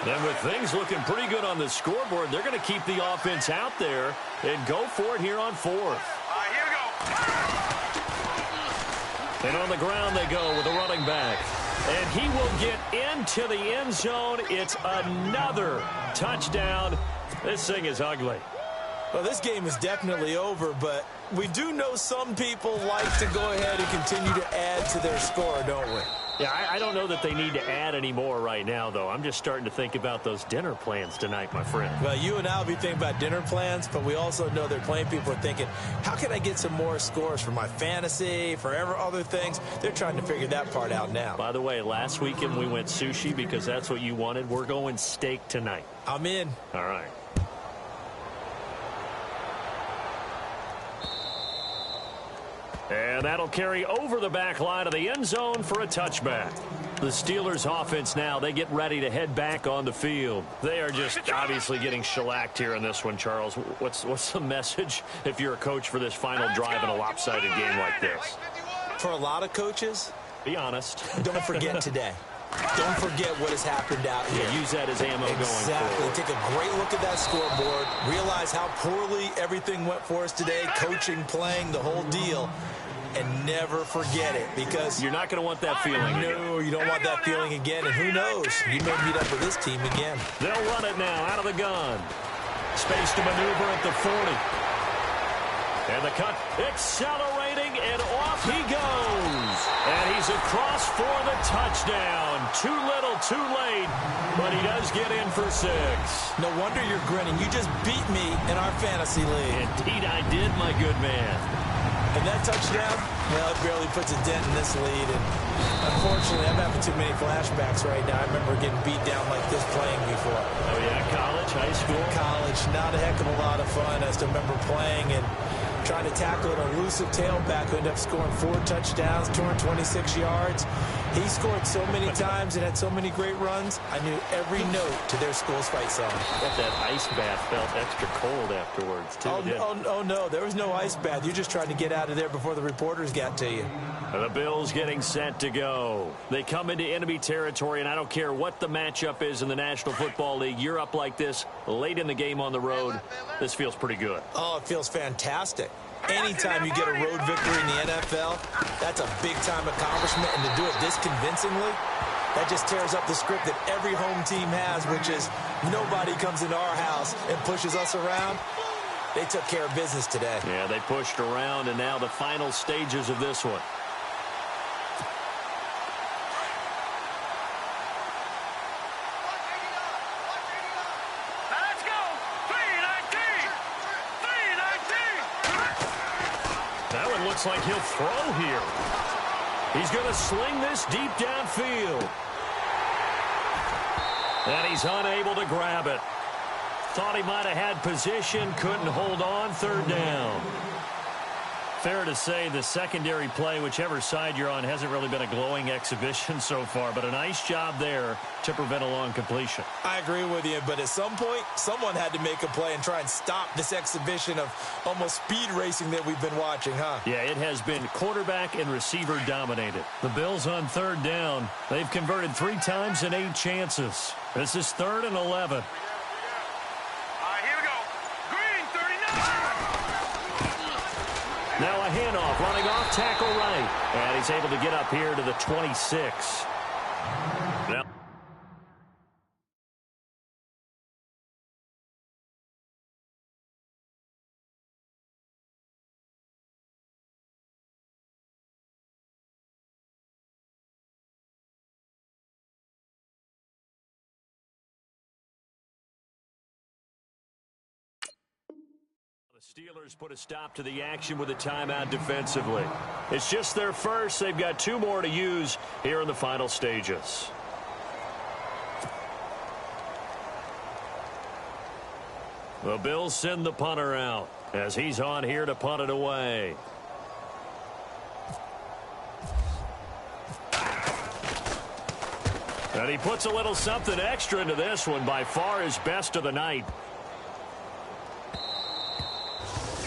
A: And with things looking pretty good on the scoreboard, they're going to keep the offense out there and go for it here on 4th.
C: All right, here we go.
A: And on the ground they go with a running back. And he will get into the end zone. It's another touchdown. This thing is ugly.
B: Well, this game is definitely over, but we do know some people like to go ahead and continue to add to their score, don't we?
A: Yeah, I don't know that they need to add any more right now, though. I'm just starting to think about those dinner plans tonight, my friend.
B: Well, you and I will be thinking about dinner plans, but we also know they're playing people are thinking, how can I get some more scores for my fantasy, for other things? They're trying to figure that part out now.
A: By the way, last weekend we went sushi because that's what you wanted. We're going steak tonight.
B: I'm in.
A: All right. And that'll carry over the back line of the end zone for a touchback. The Steelers offense now, they get ready to head back on the field. They are just obviously getting shellacked here in this one, Charles. What's the message if you're a coach for this final drive in a lopsided game like this?
B: For a lot of coaches,
A: be honest.
B: Don't forget today. Don't forget what has happened out here.
A: Yeah, use that as ammo going
B: Exactly.
A: forward.
B: Take a great look at that scoreboard. Realize how poorly everything went for us today. Coaching, playing, the whole deal. And never forget it, because
A: you're not going to want that feeling again.
B: No, you don't want that feeling again. And who knows? You may meet up with this team again.
A: They'll run it now out of the gun. Space to maneuver at the 40. And the cut, accelerating, and off he goes. And he's across for the touchdown. Too little, too late, but he does get in for 6.
B: No wonder you're grinning. You just beat me in our fantasy league.
A: Indeed I did, my good man.
B: And that touchdown, well, it barely puts a dent in this lead. And unfortunately, I'm having too many flashbacks right now. I remember getting beat down like this playing before.
A: Oh, yeah, college, high school?
B: College, not a heck of a lot of fun. I still remember playing and trying to tackle an elusive tailback who ended up scoring 4 touchdowns, 226 yards. He scored so many times and had so many great runs, I knew every note to their school's fight song.
A: Bet that ice bath felt extra cold afterwards, too.
B: Oh, no, there was no ice bath. You just tried to get out of there before the reporters got to you.
A: The Bills getting set to go. They come into enemy territory, and I don't care what the matchup is in the National Football League. You're up like this late in the game on the road. This feels pretty good.
B: Oh, it feels fantastic. Anytime you get a road victory in the NFL, that's a big-time accomplishment, and to do it this convincingly, that just tears up the script that every home team has, which is nobody comes into our house and pushes us around. They took care of business today.
A: Yeah, they pushed around, and now the final stages of this one. Looks like he'll throw here. He's going to sling this deep downfield. And he's unable to grab it. Thought he might have had position, couldn't hold on, 3rd down. Fair to say the secondary play, whichever side you're on, hasn't really been a glowing exhibition so far, but a nice job there to prevent a long completion.
B: I agree with you, but at some point, someone had to make a play and try and stop this exhibition of almost speed racing that we've been watching, huh?
A: Yeah, it has been quarterback and receiver dominated. The Bills on 3rd down. They've converted 3 times in 8 chances. This is 3rd and 11.
C: All right, here we go. Green, 39.
A: Now a handoff, running off tackle right. And he's able to get up here to the 26. Now the Steelers put a stop to the action with a timeout defensively. It's just their first. They've got 2 more to use here in the final stages. The Bills send the punter out as he's on here to punt it away. And he puts a little something extra into this one, by far his best of the night.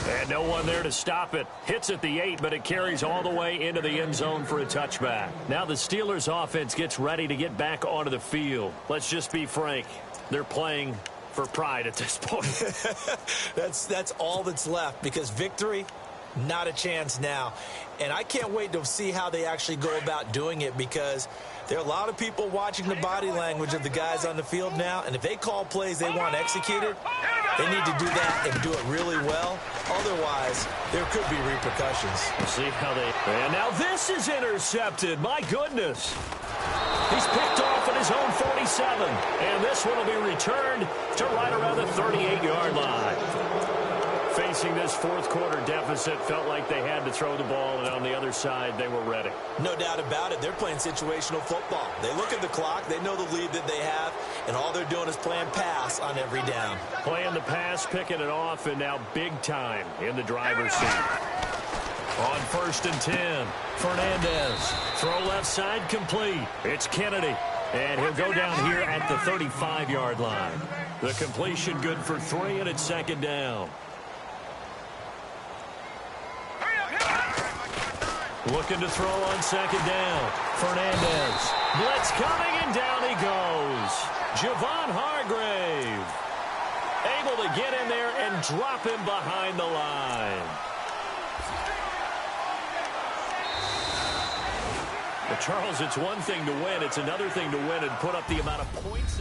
A: And no one there to stop it. Hits at the 8, but it carries all the way into the end zone for a touchback. Now the Steelers offense gets ready to get back onto the field. Let's just be frank. They're playing for pride at this point.
B: That's all that's left, because victory, not a chance now. And I can't wait to see how they actually go about doing it, because there are a lot of people watching the body language of the guys on the field now, and if they call plays they want executed, they need to do that and do it really well. Otherwise, there could be repercussions.
A: We'll see how they... And now this is intercepted. My goodness. He's picked off at his own 47. And this one will be returned to right around the 38-yard line. Facing this fourth quarter deficit, felt like they had to throw the ball, and on the other side, they were ready.
B: No doubt about it. They're playing situational football. They look at the clock, they know the lead that they have, and all they're doing is playing pass on every down.
A: Playing the pass, picking it off, and now big time in the driver's seat. On 1st and 10, Fernandez. Throw left side complete. It's Kennedy. And he'll go down here at the 35-yard line. The completion good for 3, and it's 2nd down. Looking to throw on 2nd down. Fernandez. Blitz coming, and down he goes. Javon Hargrave. Able to get in there and drop him behind the line. But Charles, it's one thing to win. It's another thing to win and put up the amount of points.